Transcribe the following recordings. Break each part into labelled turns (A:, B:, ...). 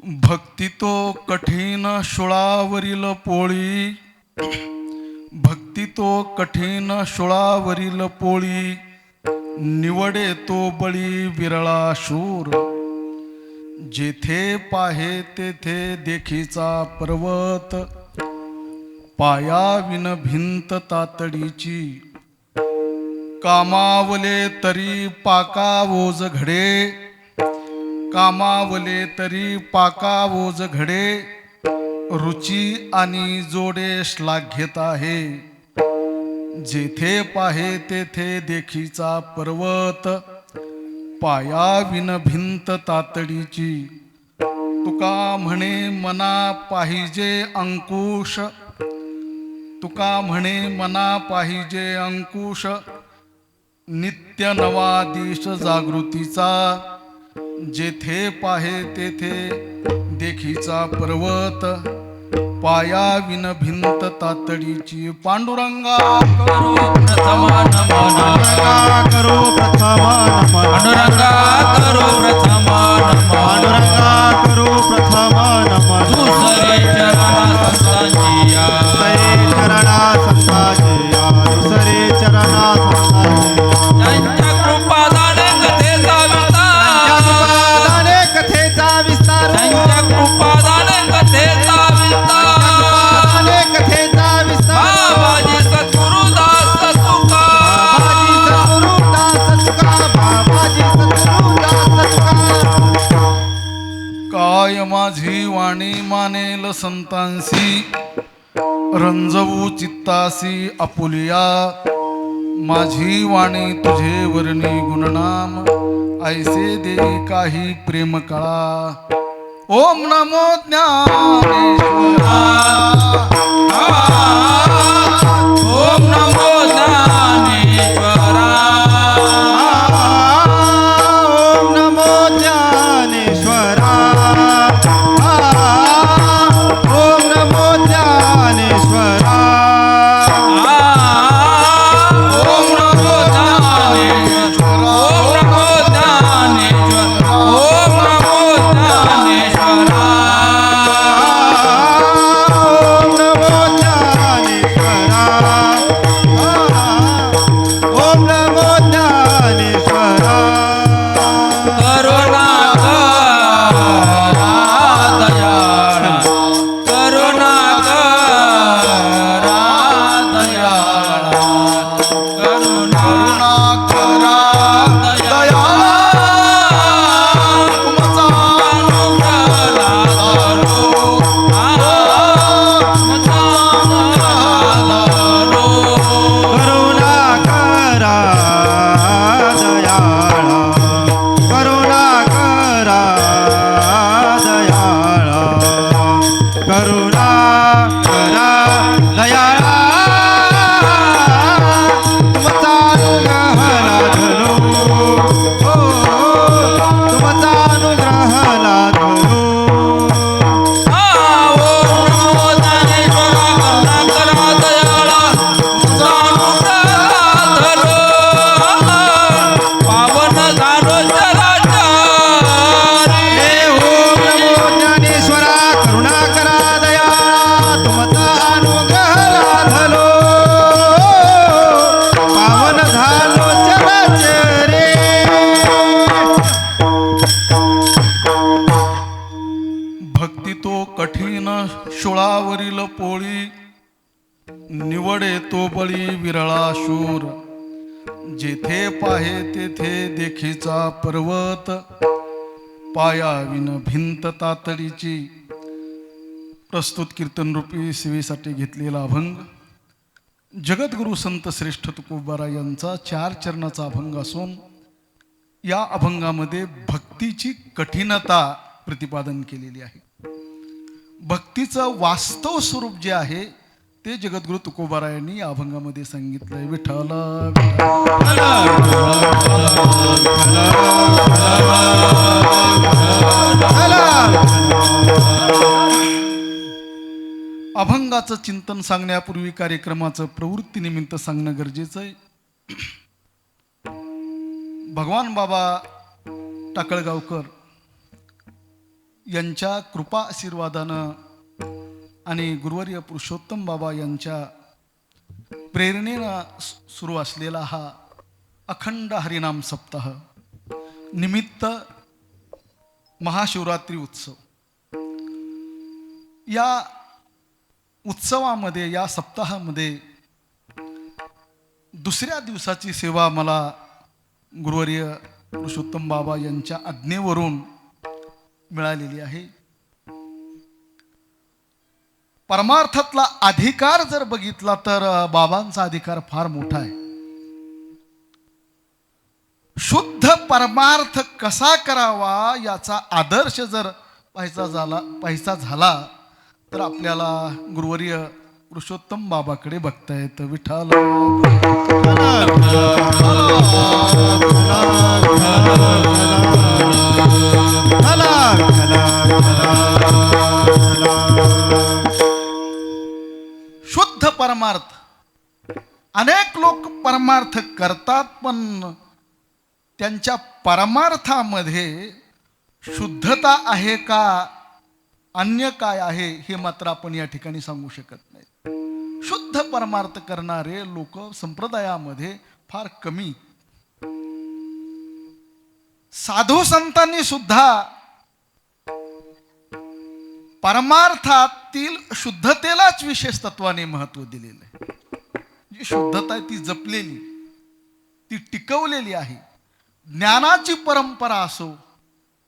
A: भक्ती तो कठीण शुळावरील पोळी, भक्ती तो कठीण शुळावरील पोळी, निवडे तो बळी विरळा शूर. जेथे पाहे तेथे देखीचा पर्वत, पायाविन भिंत तातडीची. कामावले तरी पाका ओझ घडे, कामावले तरी पाका ओझ घडे. रुची आणि जोडे श्लाघ्यत आहे. जेथे पाहे तेथे देखीचा पर्वत, पायाविन भिंत तातडीची. तुका म्हणे मना पाहिजे अंकुश, तुका म्हणे मना पाहिजे अंकुश. नित्य नवा दिश जागृतीचा, जेथे पाहे तेथे देखीचा पर्वत, पायाविन भिंत तातडीची. पांडुरंगा
B: करो प्रथमा नमन,
C: पांडुरंगा करो प्रथमा नमन,
B: पांडुरंगा करो प्रथमा नमन,
C: पांडुरंगा करो प्रथमा नमन.
B: दुसरे चरणा संतांची या,
C: दुसरे चरणा संतांचे या, दुसरे चरणा संतांचे या.
B: त्यांच्या कृपादाने कथेचा विस्तार,
C: त्यांच्या कृपादाने कथेचा विस्तार,
B: त्यांच्या कृपादाने कथेचा
C: कृपादाने कथेचा विस्तार.
B: बाबाजी सद्गुरुदास तुका,
C: बाबाजी सद्गुरुदास तुका, बाबाजी सद्गुरुदास तुका.
A: काय माझी वाणी मानेल संतांसी, रंजवू चित्तासी आपुलिया. माझी वाणी तुझे वर्णी गुणनाम, ऐसे दे काही प्रेम कळा. ओम नमो ज्ञानेश्वरा,
B: ओम नमो ज्ञानेश्वरा,
C: ओम नमो ज्ञानेश्वरा, ओम नमो ज्ञानेश्वरा.
B: ओम नमो ज्ञानेश्वरा, ओम नमो ज्ञानेश्वरा, ओम नमो ज्ञानेश्वरा.
C: ओम नमो ज्ञानेश्वरा, ओम नमो ज्ञानेश्वरा.
B: करुणा करा दयाळा, करुणा करा दयाळा, करुणा
A: करा
B: दयाळा.
A: तुमचा
C: करुणा करा दयाळा, करुणा करा दयाळा, करुणा करा दयाळा. तुमचा अनुग्रह लाधलो, हो, तुमचा अनुग्रह लाधलो.
B: पावन झालो चराचर,
C: हे ओम नमो ज्ञानेश्वरा, करुणा करा दयाळा. तुमचा अनुग्रह लाधलो, पावन झालो चराचरे.
A: भक्ती तो कठीण शुळावरील पोळी, निवडे तो बळी विरळा शूर. जेथे पाहे तेथे देखीचा पर्वत, पायाविन भिंत तातडीची. प्रस्तुत कीर्तन रूपी सेवेसाठी घेतलेला अभंग जगद्गुरु संत श्रेष्ठ तुकोबाराय यांचा 4 चरणाचा अभंग असून या अभंगामध्ये भक्तीची कठीणता प्रतिपादन केलेली आहे. भक्तीचं वास्तव स्वरूप जे आहे ते जगद्गुरु तुकोबारायांनी या अभंगामध्ये सांगितलंय. विठ्ठल अभंगाचं चिंतन सांगण्यापूर्वी कार्यक्रमाचं प्रवृत्तीनिमित्त सांगणं गरजेचं आहे. भगवान बाबा टाकळगावकर यांच्या कृपा आशीर्वादानं आणि गुरुवर्य पुरुषोत्तम बाबा यांच्या प्रेरणेनं सुरू असलेला हा अखंड हरिनाम सप्ताह निमित्त महाशिवरात्री उत्सव, या उत्सवामध्ये, या सप्ताहामध्ये दुसऱ्या दिवसाची सेवा मला गुरुवर्य पुरुषोत्तम बाबा यांच्या आज्ञेवरून मिळालेली आहे. परमार्थातला अधिकार जर बघितला तर बाबांचा अधिकार फार मोठा आहे. शुद्ध परमार्थ कसा करावा याचा आदर्श जर पाहायचा झाला तर आपल्याला गुरुवर्य पुरुषोत्तम बाबाकडे बघता येतं. विठ्ठल शुद्ध परमार्थ. अनेक लोक परमार्थ करतात पण त्यांच्या परमार्थामध्ये शुद्धता आहे का अन्य काय आहे हे मात्र आपण या ठिकाणी सांगू शकत नाही. शुद्ध परमार्थ करणारे लोक संप्रदायामध्ये फार कमी. साधू संतांनी सुद्धा परमार्थातील शुद्धतेलाच विशेष तत्वाने महत्व दिलेलं आहे. जी शुद्धता आहे ती जपलेली, ती टिकवलेली आहे. ज्ञानाची परंपरा असो,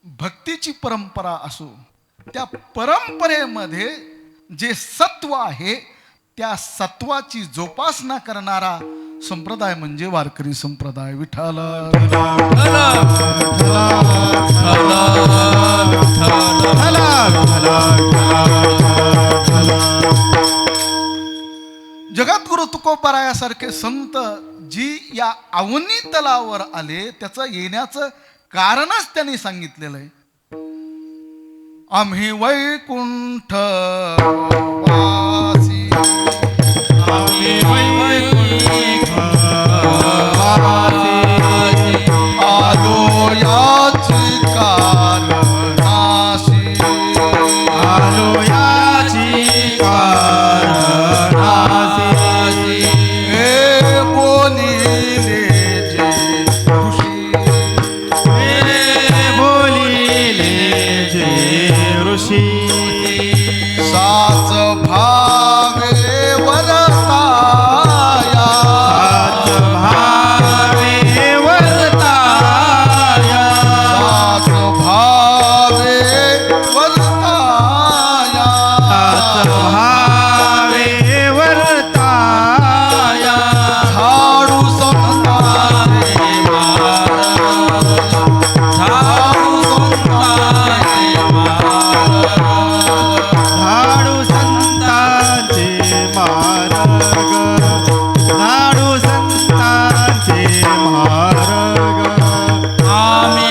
A: भक्तीची परंपरा असो, त्या परंपरेमध्ये जे सत्व आहे त्या सत्वाची जोपासना करणारा संप्रदाय म्हणजे वारकरी संप्रदाय. विठ्ठल जगद्गुरु तुकोबारायासारखे संत जी या अवनी तलावर आले त्याचं येण्याचं कारणच त्यांनी सांगितलेलं आहे. आम्ही वैकुंठ वासी,
C: आम्ही वैकुंठ वासी,
A: आलो याची कारणाशी,
C: आलो याची कारणासी.
A: हे बोलिले जे ऋषी,
C: हे बोलिले जे ऋषी.
A: साच भावे वरताया,
C: साच भावे वर्ताया,
A: साच भावे वरताया,
C: साच भावे वर्ताया.
A: झाडू संतांचे
C: झाडू संतांचे मार्ग, झाडू संतांचे मार्ग.
B: आम्ही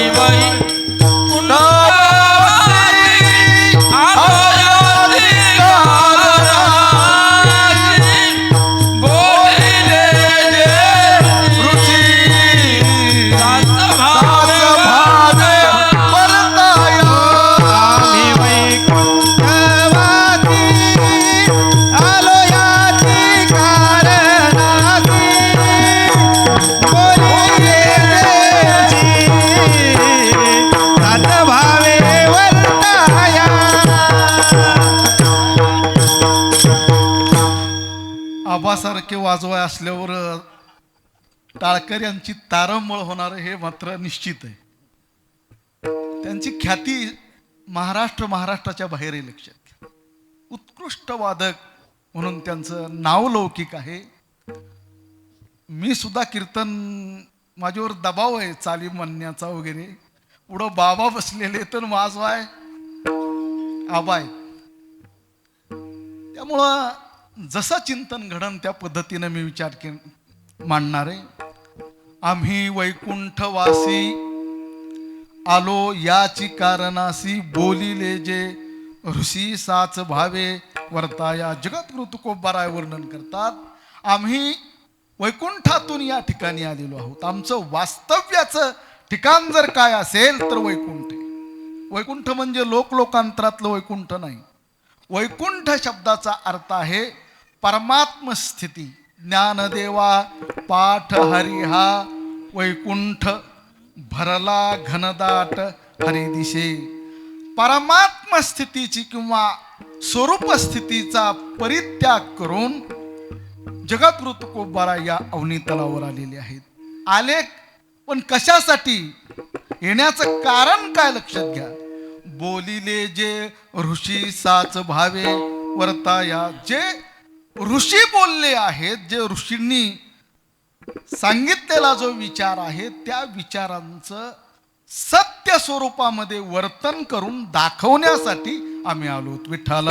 C: आम्ही वैकुंठवासी, आलो याची कारणासी. बोलिले देवची, सात भावे वर्ताया.
A: आबासारखे वाजवाय असल्यावर टाळकर यांची तारंबळ होणार हे मात्र निश्चित आहे. त्यांची ख्याती महाराष्ट्राच्या बाहेरही लक्षात घ्या. उत्कृष्ट वादक म्हणून त्यांचं नाव लौकिक आहे. मी सुद्धा कीर्तन, माझ्यावर दबाव आहे चाली म्हणण्याचा वगैरे. पुढं बाबा बसलेले तर वाजवाय आबा आहेत. त्यामुळं जसं चिंतन घडन त्या पद्धतीनं मी विचार मांडणार आहे. आम्ही वैकुंठवासी, आलो याची कारणासी. बोलिले जे ऋषी, साच भावे वर्ताया. जगद्गुरु तुकोबाराय वर्णन करतात, आम्ही वैकुंठातून या ठिकाणी आलेलो आहोत. आमचं वास्तव्याचं ठिकाण जर काय असेल तर वैकुंठ आहे. वैकुंठ म्हणजे लोकांतरातलं वैकुंठ नाही. वैकुंठ शब्दाचा अर्थ आहे परमात्म स्थिती. ज्ञानदेवा पाठ हरिहा वैकुंठ भरला घनदाट हरिदिशे. परमात्म स्थितीची किंवा स्वरूप स्थितीचा परित्याग करून जगद्गुरु तुकोबारा या अवनीतलावर आलेले आहेत. आले पण कशासाठी? येण्याचं कारण काय लक्षात घ्या. बोलिले जे ऋषी साच भावे वर्ताया. जे ऋषी बोलले आहेत, जे ऋषींनी सांगितलेला जो विचार आहे त्या विचारांचं सत्य स्वरूपामध्ये वर्तन करून दाखवण्यासाठी आम्ही आलो. विठ्ठल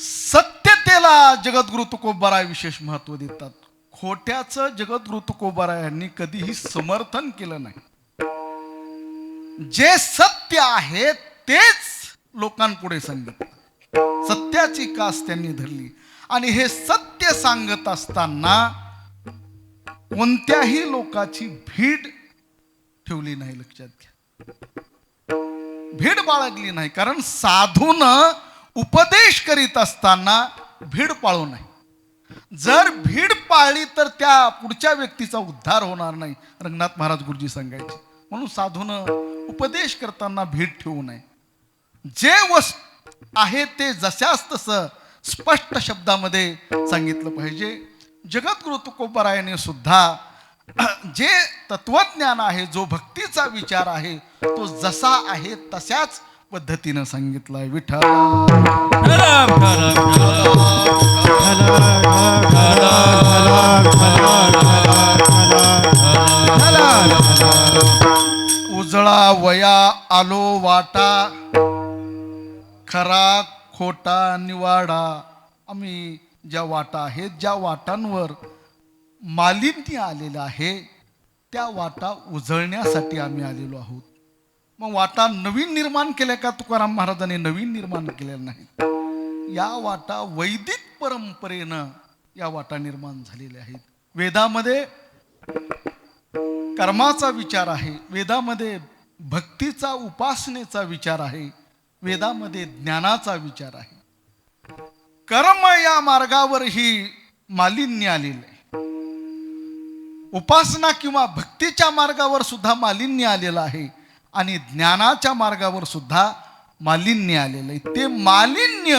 A: सत्यतेला जगद्गुरु तुकोबारा विशेष महत्व देतात. खोट्याचं जगद्गुरु तुकोबारा यांनी कधीही समर्थन केलं नाही. जे सत्य आहे तेच लोकांपुढे सांगितलं. सत्याची कास त्यांनी धरली आणि हे सत्य सांगत असताना कोणत्याही लोकाची भीड ठेवली नाही. लक्षात घ्या, भीड बाळगली नाही. कारण साधून उपदेश करीत असताना भीड पाळू नये. जर भीड पाळली तर त्या पुढच्या व्यक्तीचा उद्धार होणार नाही. रंगनाथ महाराज गुरुजी सांगायचे. म्हणून साधून उपदेश करताना भीड ठेवू नये. जे आहे ते जशास तसं स्पष्ट शब्दामध्ये सांगितलं पाहिजे. जगद्गुरु तुकोबारायाने सुद्धा जे तत्वज्ञान आहे, जो भक्तीचा विचार आहे, तो जसा आहे तशाच पद्धतीनं सांगितलाय. विठ्ठल उजळा वया आलो वाटा खरा खोटा निवाडा. आम्ही ज्या वाटा आहेत, ज्या वाटांवर मालिन्य आलेलं आहे, त्या वाटा उजळण्यासाठी आम्ही आलेलो आहोत. मग वाटा नवीन निर्माण केल्या का? तुकाराम महाराजांनी नवीन निर्माण केलेल्या नाहीत. या वाटा वैदिक परंपरेनं या वाटा निर्माण झालेल्या आहेत. वेदामध्ये कर्माचा विचार आहे, वेदामध्ये भक्तीचा उपासनेचा विचार आहे, वेदामध्ये ज्ञानाचा विचार आहे. कर्म या मार्गावर ही मालिन्य आलेलं आहे. उपासना किंवा भक्तीच्या मार्गावर सुद्धा मालिन्य आलेलं आहे आणि ज्ञानाच्या मार्गावर सुद्धा मालिन्य आलेलं आहे. ते मालिन्य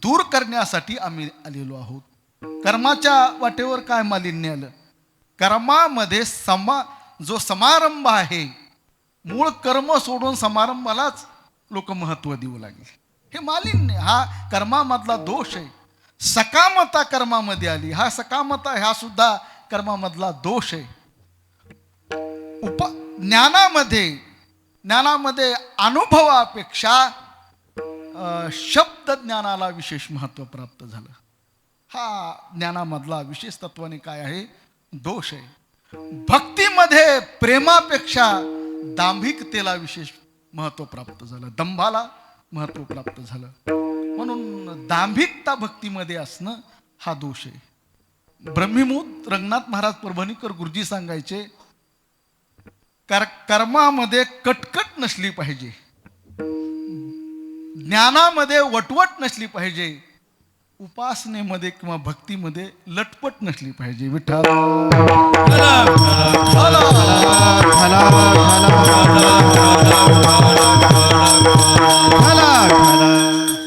A: दूर करण्यासाठी आम्ही आलेलो आहोत. कर्माच्या वाटेवर काय मालिन्य आलं? कर्मामध्ये जो समारंभ आहे, मूळ कर्म सोडून समारंभालाच लोक महत्व देऊ लागले. हे मालिन्य, हा कर्मामधला दोष आहे. सकामता कर्मामध्ये आली, हा सकामता ह्या सुद्धा कर्मामधला दोष आहे. ज्ञानामध्ये अनुभवापेक्षा शब्द ज्ञानाला विशेष महत्व प्राप्त झालं. हा ज्ञानामधला विशेष तत्वाने काय आहे? दोष आहे. भक्तीमध्ये प्रेमापेक्षा दांभिकतेला विशेष महत्व प्राप्त झालं, दंभाला महत्व प्राप्त झालं. म्हणून दांभिकता भक्तीमध्ये असणं हा दोष आहे. ब्रह्मीमूत रंगनाथ महाराज परभणीकर गुरुजी सांगायचे, कर्मामध्ये कटकट नसली पाहिजे, ज्ञानामध्ये वटवट नसली पाहिजे, उपासनेमध्ये किंवा भक्तीमध्ये लटपट नसली पाहिजे. विठ्ठल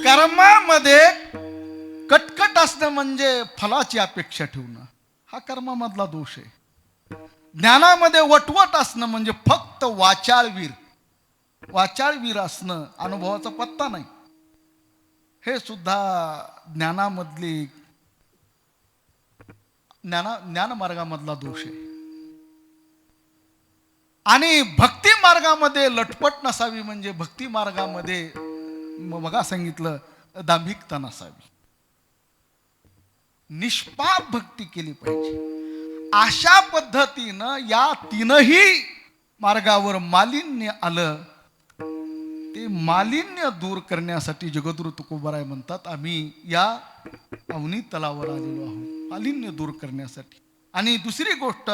A: कर्मामध्ये कटकट असणं म्हणजे फलाची अपेक्षा ठेवणं, हा कर्मामधला दोष आहे. ज्ञानामध्ये वटवट असणं म्हणजे फक्त वाचाळवीर असणं, अनुभवाचा पत्ता नाही, हे सुद्धा ज्ञानामधली ज्ञान मार्गामधला दोष आहे. आणि भक्ती मार्गामध्ये लटपट नसावी म्हणजे भक्ती मार्गामध्ये बघा सांगितलं दांभिकता नसावी, निष्पाप भक्ती केली पाहिजे. अशा पद्धतीनं या तीनही मार्गावर मालिन्य आलं ते मालिन्य दूर करण्यासाठी जगद्गुरु तुकोबाराय म्हणतात, आम्ही या अवनी तलावर आलेलो आहोत मालिन्य दूर करण्यासाठी. आणि दुसरी गोष्ट,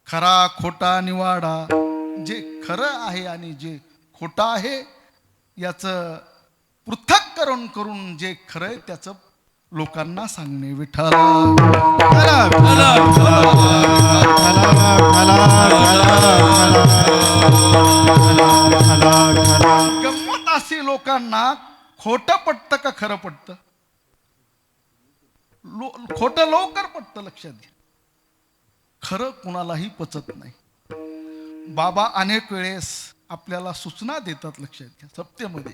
A: खरा खोटा निवाडा, जे खरं आहे आणि जे खोटं आहे याचं पृथक्करण करून जे खरं आहे त्याचं लोकांना सांगणे. विठ्ठला गंमत अशी, लोकांना खोटं पटतं का खरं पटतं? खोटं लवकर पटतं, लक्षात घ्या. खरं कुणालाही पचत नाही. बाबा अनेक वेळेस आपल्याला सूचना देतात, लक्षात घ्या, सप्तेमध्ये,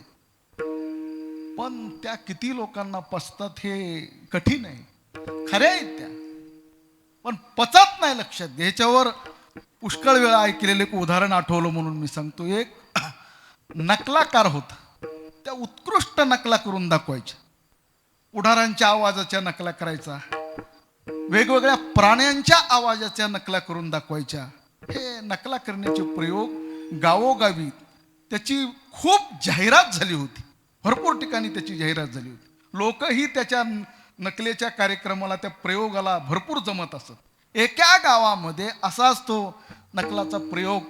A: पण त्या किती लोकांना पचतात हे कठीण आहे. खऱ्या आहेत त्या, पण पचत नाही, लक्षात घ्या. ह्याच्यावर पुष्कळ वेळा ऐकलेलं एक उदाहरण आठवलं म्हणून मी सांगतो. एक नकलाकार होता, त्या उत्कृष्ट नकला करून दाखवायच्या. पुढारांच्या आवाजाच्या नकला करायचा, वेगवेगळ्या प्राण्यांच्या आवाजाच्या नकला करून दाखवायच्या. हे नकला करण्याचे प्रयोग गावोगावी त्याची खूप जाहिरात झाली होती, भरपूर ठिकाणी त्याची जाहिरात झाली होती. लोकही त्याच्या नकलेच्या कार्यक्रमाला, त्या प्रयोगाला भरपूर जमत असत. एका गावामध्ये असाच तो नकलाचा प्रयोग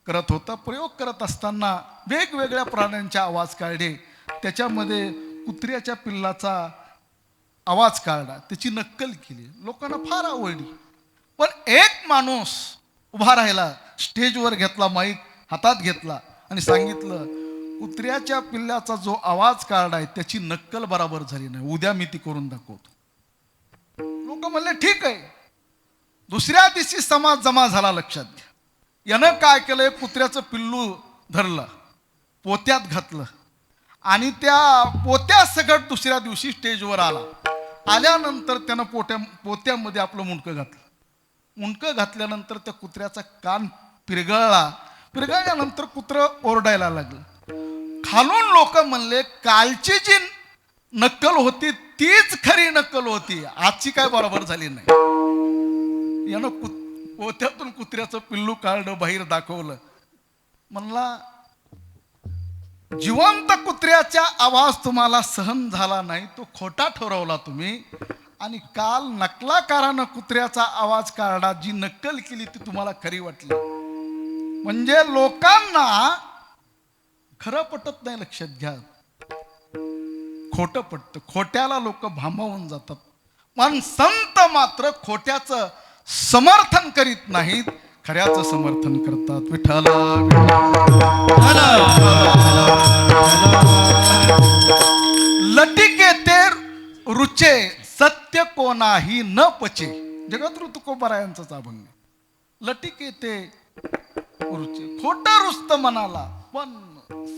A: करत होता. प्रयोग करत असताना वेगवेगळ्या प्राण्यांचा आवाज काढले, त्याच्यामध्ये कुत्र्याच्या पिल्लाचा आवाज काढला, त्याची नक्कल केली, लोकांना फार आवडली. पण एक माणूस उभा राहिला, स्टेजवर घेतला, माईक हातात घेतला आणि सांगितलं, कुत्र्याच्या पिल्ल्याचा जो आवाज काढलाय त्याची नक्कल बरोबर झाली नाही, उद्या मी ती करून दाखवतो. लोक म्हणले ठीक आहे. दुसऱ्या दिवशी समाज जमा झाला, लक्षात घ्या. यानं काय केलंय, कुत्र्याचं पिल्लू धरलं, पोत्यात घातलं आणि त्या पोत्या सगट दुसऱ्या दिवशी स्टेजवर आला. आल्यानंतर त्यानं पोत्यामध्ये आपलं मुंडकं घातलं. मुंडकं घातल्यानंतर त्या कुत्र्याचा कान पिरगळल्यानंतर कुत्रं ओरडायला लागलं. खालून लोक म्हणले, कालची जी नक्कल होती तीच खरी नक्कल होती, आजची काय बरोबर झाली नाही. यानं पोत्यातून कुत्र्याचं पिल्लू काढलं, बाहेर दाखवलं. म्हणला, जिवंत कुत्र्याचा आवाज तुम्हाला सहन झाला नाही, तो खोटा ठरवला तुम्ही. आणि काल नकलाकारानं कुत्र्याचा आवाज काढला, जी नक्कल केली ती तुम्हाला खरी वाटली. म्हणजे लोकांना खरं पटत नाही, लक्षात घ्या, खोटं पटतं. खोट्याला लोक भांबावून जातात. पण संत मात्र खोट्याचं समर्थन करीत नाहीत, खऱ्याचं समर्थन करतात. विठ्ठला लटिके ते रुचे, सत्य कोणाही न पचे. जगद्गुरु तुकोबारायांचाच अभंग. लटिके ते रुचे, खोटं रुचतं मनाला, पण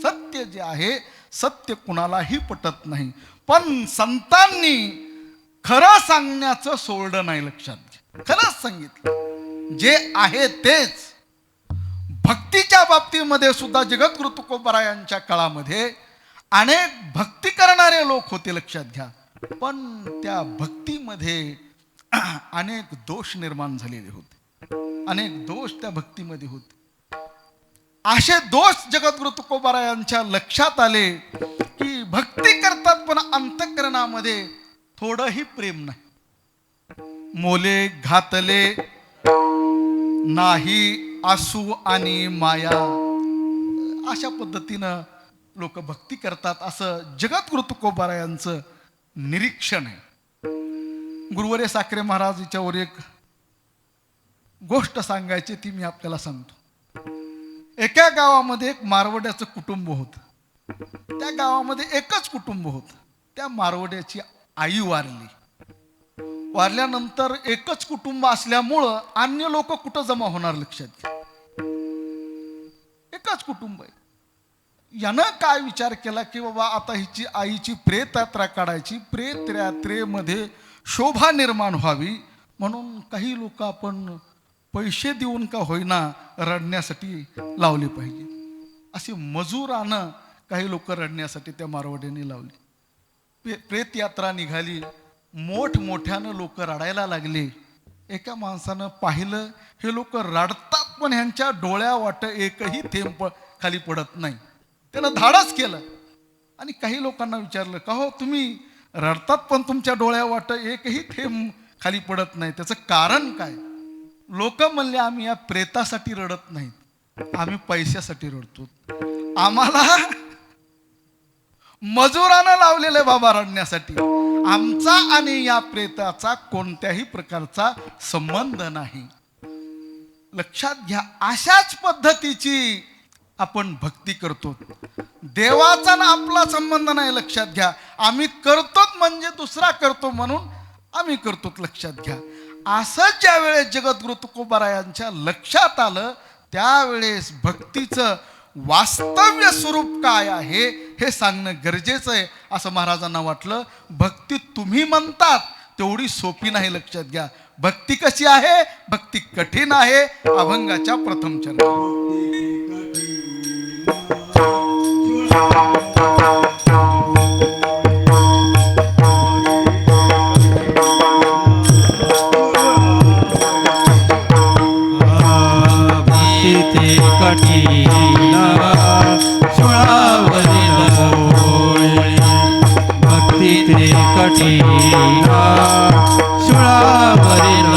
A: सत्य जे आहे, सत्य कुणालाही पटत नाही. पण संतांनी खरं सांगण्याचं सोडलं नाही, लक्षात घ्या. खरंच सांगितलं, जे आहे तेच. भक्तीच्या बाबतीमध्ये सुद्धा जगद्गुरु तुकोबारायांच्या काळामध्ये अनेक भक्ती करणारे लोक होते, लक्षात घ्या. पण त्या भक्तीमध्ये अनेक दोष निर्माण झालेले होते, अनेक दोष त्या भक्तीमध्ये होते. असे दोष जगद्गुरु तुकोबारायांच्या लक्षात आले की भक्ती करतात पण अंतःकरणामध्ये थोडंही प्रेम नाही. मोले घातले नाही आसू आणि माया, अशा पद्धतीनं लोक भक्ती करतात, असं जगद्गुरु तुकोबारायांचं निरीक्षण आहे. गुरुवर्य साखरे महाराज याच्यावर एक गोष्ट सांगायची, ती मी आपल्याला सांगतो. एका गावामध्ये एक मारवड्याचं कुटुंब होतं. त्या गावामध्ये एकच कुटुंब होतं. त्या मारवड्याची आई वारली. वारल्यानंतर एकच कुटुंब असल्यामुळं अन्य लोक कुठं जमा होणार, लक्षात घ्या. एकच कुटुंब आहे. यानं काय विचार केला की बाबा आता हिची आईची प्रेत यात्रा काढायची, प्रेत यात्रेमध्ये शोभा निर्माण व्हावी म्हणून काही लोक आपण पैसे देऊन का होईना रडण्यासाठी लावले पाहिजे. अशी मजुरानं काही लोक रडण्यासाठी त्या मारवाड्याने लावली. प्रेत यात्रा निघाली, मोठमोठ्यानं लोक रडायला लागले. एका माणसानं पाहिलं, हे लोक रडतात पण ह्यांच्या डोळ्या वाट एकही थेंब खाली पडत नाही. त्यानं धाडच केलं आणि काही लोकांना विचारलं का हो तुम्ही रडतात पण तुमच्या डोळ्यावाट एकही थेंब खाली पडत नाही, त्याचं कारण काय? लोक म्हणले आम्ही या प्रेतासाठी रडत नाहीत, आम्ही पैशासाठी रडतो. आम्हाला मजुरानं लावलेलं आहे बाबा रडण्यासाठी. आमचा आणि या प्रेताचा कोणत्याही प्रकारचा संबंध नाही. लक्षात घ्या, अशाच पद्धतीची आपण भक्ती करतो. देवाचा ना आपला संबंध नाही. लक्षात घ्या, आम्ही करतो म्हणजे दुसरा करतो म्हणून आम्ही करतो. लक्षात घ्या, असं ज्या वेळेस जगद्गुरु तुकोबारायांच्या लक्षात आलं त्यावेळेस भक्तीचं वास्तव्य स्वरूप काय आहे हे सांगणं गरजेचं आहे असं महाराजांना वाटलं. भक्ती तुम्ही म्हणतात तेवढी सोपी नाही. लक्षात घ्या, भक्ती कशी आहे? भक्ती कठीण आहे. अभंगाच्या प्रथम चरण
C: भक्ती कठीण सुळावरील पोळी, भक्ती ते कठीण सुळावरील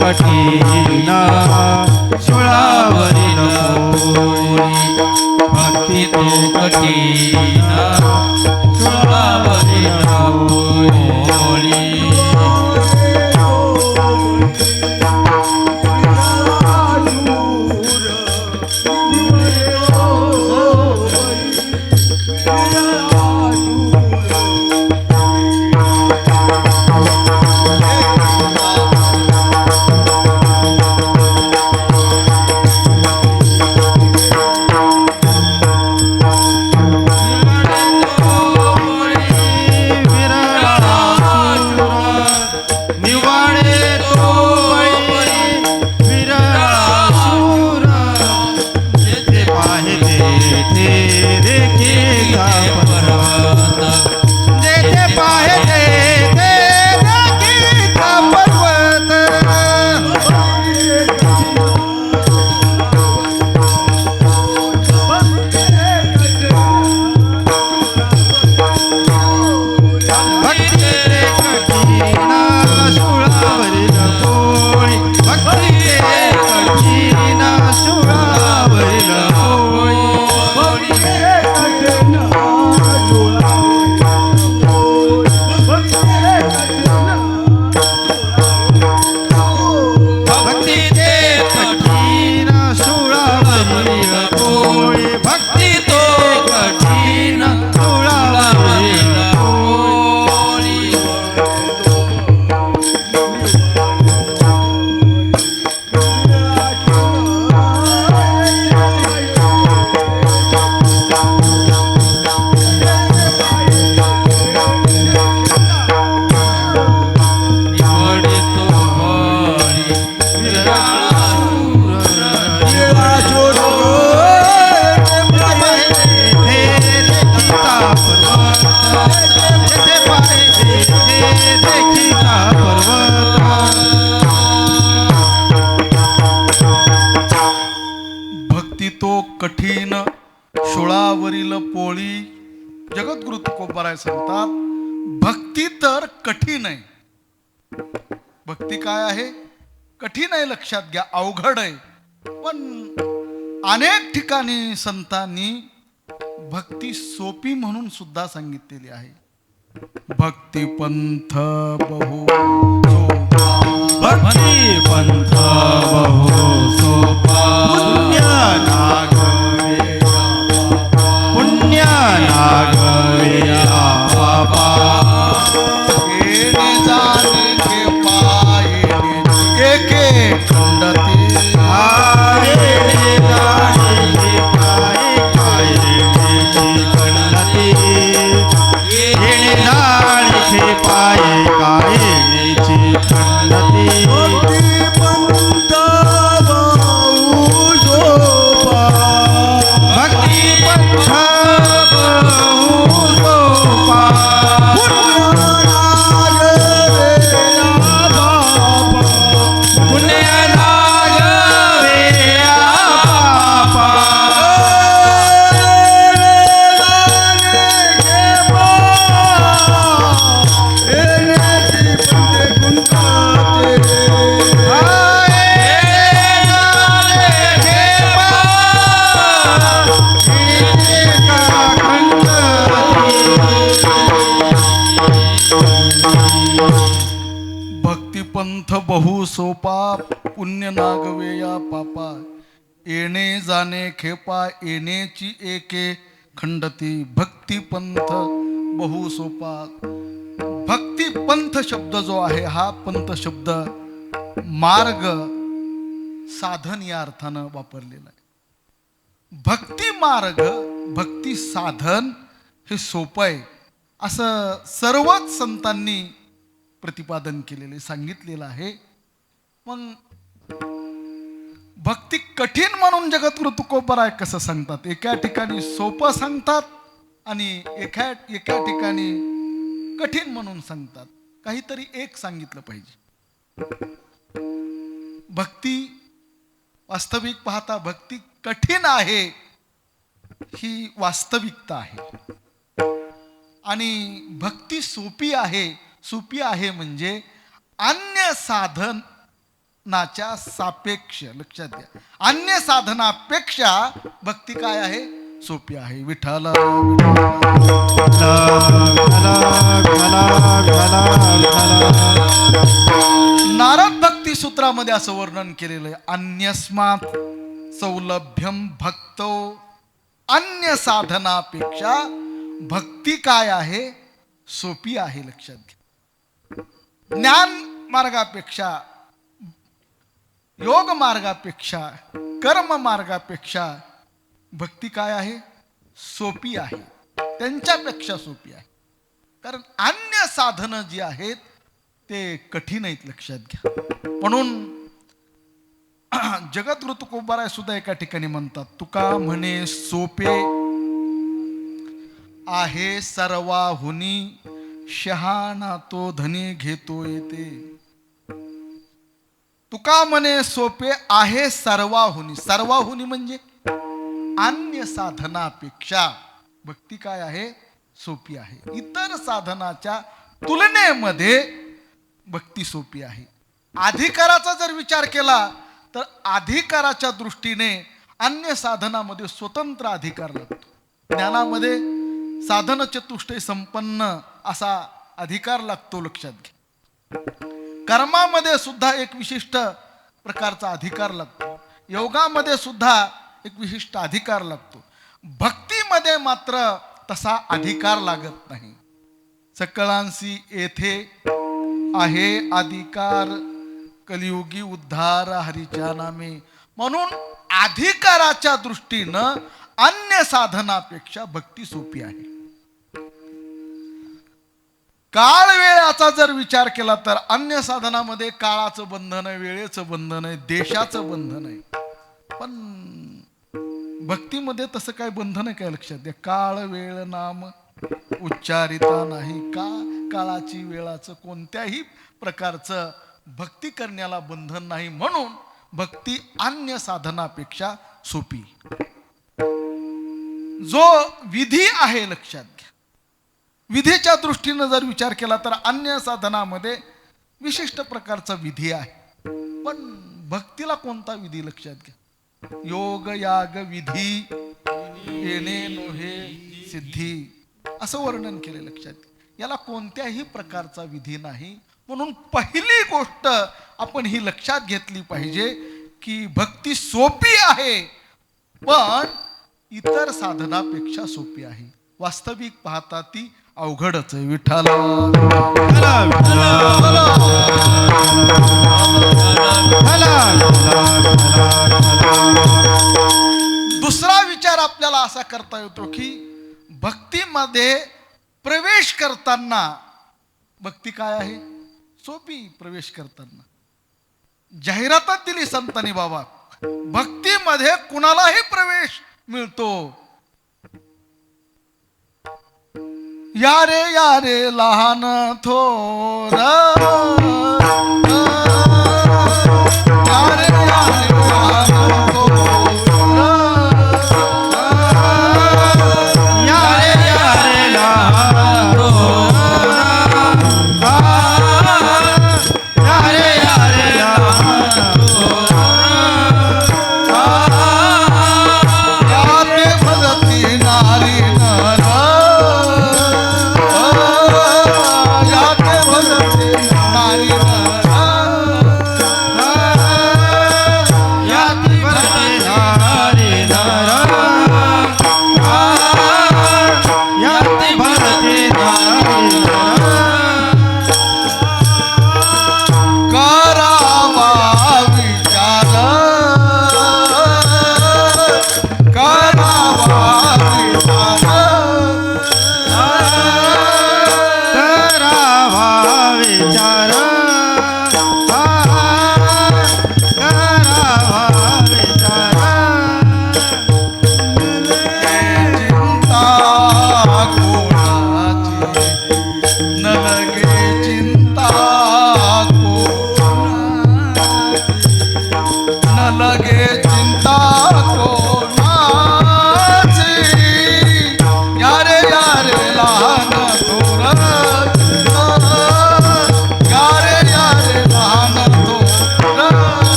C: कठीण सुळावरील पोळी, भक्ती तो कठीण सुळावरील पोळी.
A: कठीण शोळावरील पोळी. जगद्गुरु तुकोबाराय सांगतात भक्ती तर कठीण आहे. भक्ती काय आहे? कठीण आहे. लक्षात घ्या, अवघड आहे. पण अनेक ठिकाणी संतांनी भक्ती सोपी म्हणून सुद्धा सांगितलेली आहे. भक्ती पंथ बहु सोपा,
C: भक्ती पंथ बहु सोपा, पुण्य नागवे बाबा,
A: येणे जाणे पाये एके खंडते,
C: येणे जाणे पाये कायेची खंडते, येणे जाणे पाये कायेची खंडते. भक्ती
A: पंथ बहु सोपा पुण्य नागवेया पापा येणे जाणे खेपा येणेची एके खंडती भक्ती पंथ बहु सोपा. भक्ती पंथ शब्द जो आहे हा पंथ शब्द मार्ग साधन या अर्थानं वापरलेला आहे. भक्ती मार्ग भक्ती साधन हे सोपं आहे असं सर्वच संतांनी प्रतिपादन केलेले सांगितलेलं आहे. मग भक्ती कठीण म्हणून जगद्गुरु तुकोबराय कसं सांगतात? एका ठिकाणी सोपं सांगतात आणि एका ठिकाणी कठीण म्हणून सांगतात. काहीतरी एक सांगितलं पाहिजे. भक्ती वास्तविक पाहता भक्ती कठीण आहे ही वास्तविकता आहे आणि भक्ती सोपी आहे म्हणजे अन्य साधनाच्या सापेक्ष. लक्षात घ्या, अन्य साधनापेक्षा भक्ती काय आहे? सोपी आहे. विठ्ठल नारद भक्ती सूत्रामध्ये असं वर्णन केलेलं आहे. अन्यस्मात् सौलभ्यम भक्तो. अन्य साधनापेक्षा भक्ती काय आहे? सोपी आहे. लक्षात घ्या. ज्ञान मार्गापेक्षा, योग मार्गापेक्षा, कर्म मार्गापेक्षा भक्ती काय आहे? सोपी आहे. त्यांच्यापेक्षा सोपी आहे. कारण अन्य साधनं जी आहेत ते कठीण आहेत. लक्षात घ्या. म्हणून जगद्गुरु तुकोबाराय सुद्धा एका ठिकाणी म्हणतात, तुका म्हणे सोपे आहे सर्वाहुनी शहाणा तो धनी घेतो येते. तुका म्हणे सोपे आहे सर्वाहुनी. सर्वाहुनी म्हणजे अन्य साधनापेक्षा भक्ती काय आहे? सोपी आहे. इतर साधनाच्या तुलनेमध्ये भक्ती सोपी आहे. अधिकाराचा जर विचार केला तर अधिकाराच्या दृष्टीने अन्य साधनामध्ये स्वतंत्र अधिकार लागतो. ज्ञानामध्ये साधन चतुष्टय संपन्न असा अधिकार लागतो. लक्षात घ्या. कर्मामध्ये सुद्धा एक विशिष्ट प्रकारचा अधिकार लागतो. योगामध्ये सुद्धा एक विशिष्ट अधिकार लागतो. भक्तीमध्ये मात्र तसा अधिकार लागत नाही. सकळांसी येथे आहे अधिकार कलियुगी उद्धार हरीच्या नामे. म्हणून अधिकाराच्या दृष्टीनं अन्य साधनापेक्षा भक्ती सोपी आहे. काळ वेळाचा जर विचार केला तर अन्य साधनामध्ये काळाचं बंधन आहे, वेळेचं बंधन आहे, देशाचं बंधन आहे. पण भक्तीमध्ये तसं काय बंधन आहे काय? लक्षात द्या. काळ वेळ नाम उच्चारिता नाही. का काळाची वेळाचं कोणत्याही प्रकारचं भक्ती करण्याला बंधन नाही. म्हणून भक्ती अन्य साधनापेक्षा सोपी. जो विधी आहे, लक्षात घ्या, विधीच्या दृष्टीनं जर विचार केला तर अन्य साधनामध्ये विशिष्ट प्रकारचा विधी आहे. पण भक्तीला कोणता विधी? लक्षात घ्या. योग याग विधी येणे नोहे सिद्धी असं वर्णन केले. लक्षात घ्या. याला कोणत्याही प्रकारचा विधी नाही. म्हणून पहिली गोष्ट आपण ही लक्षात घेतली पाहिजे की भक्ती सोपी आहे पण इतर साधनापेक्षा सोपी आहे. वास्तविक पाहता ती अवघडच आहे. विठ्ठल दुसरा विचार आपल्याला असा करता येतो की भक्तीमध्ये प्रवेश करताना भक्ती काय आहे? सोपी. प्रवेश करताना जाहिरातच दिली संतांनी, बाबा भक्तीमध्ये कुणालाही प्रवेश मिळतो. या रे लहान थोर नारी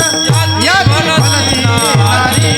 C: याची भलती नारी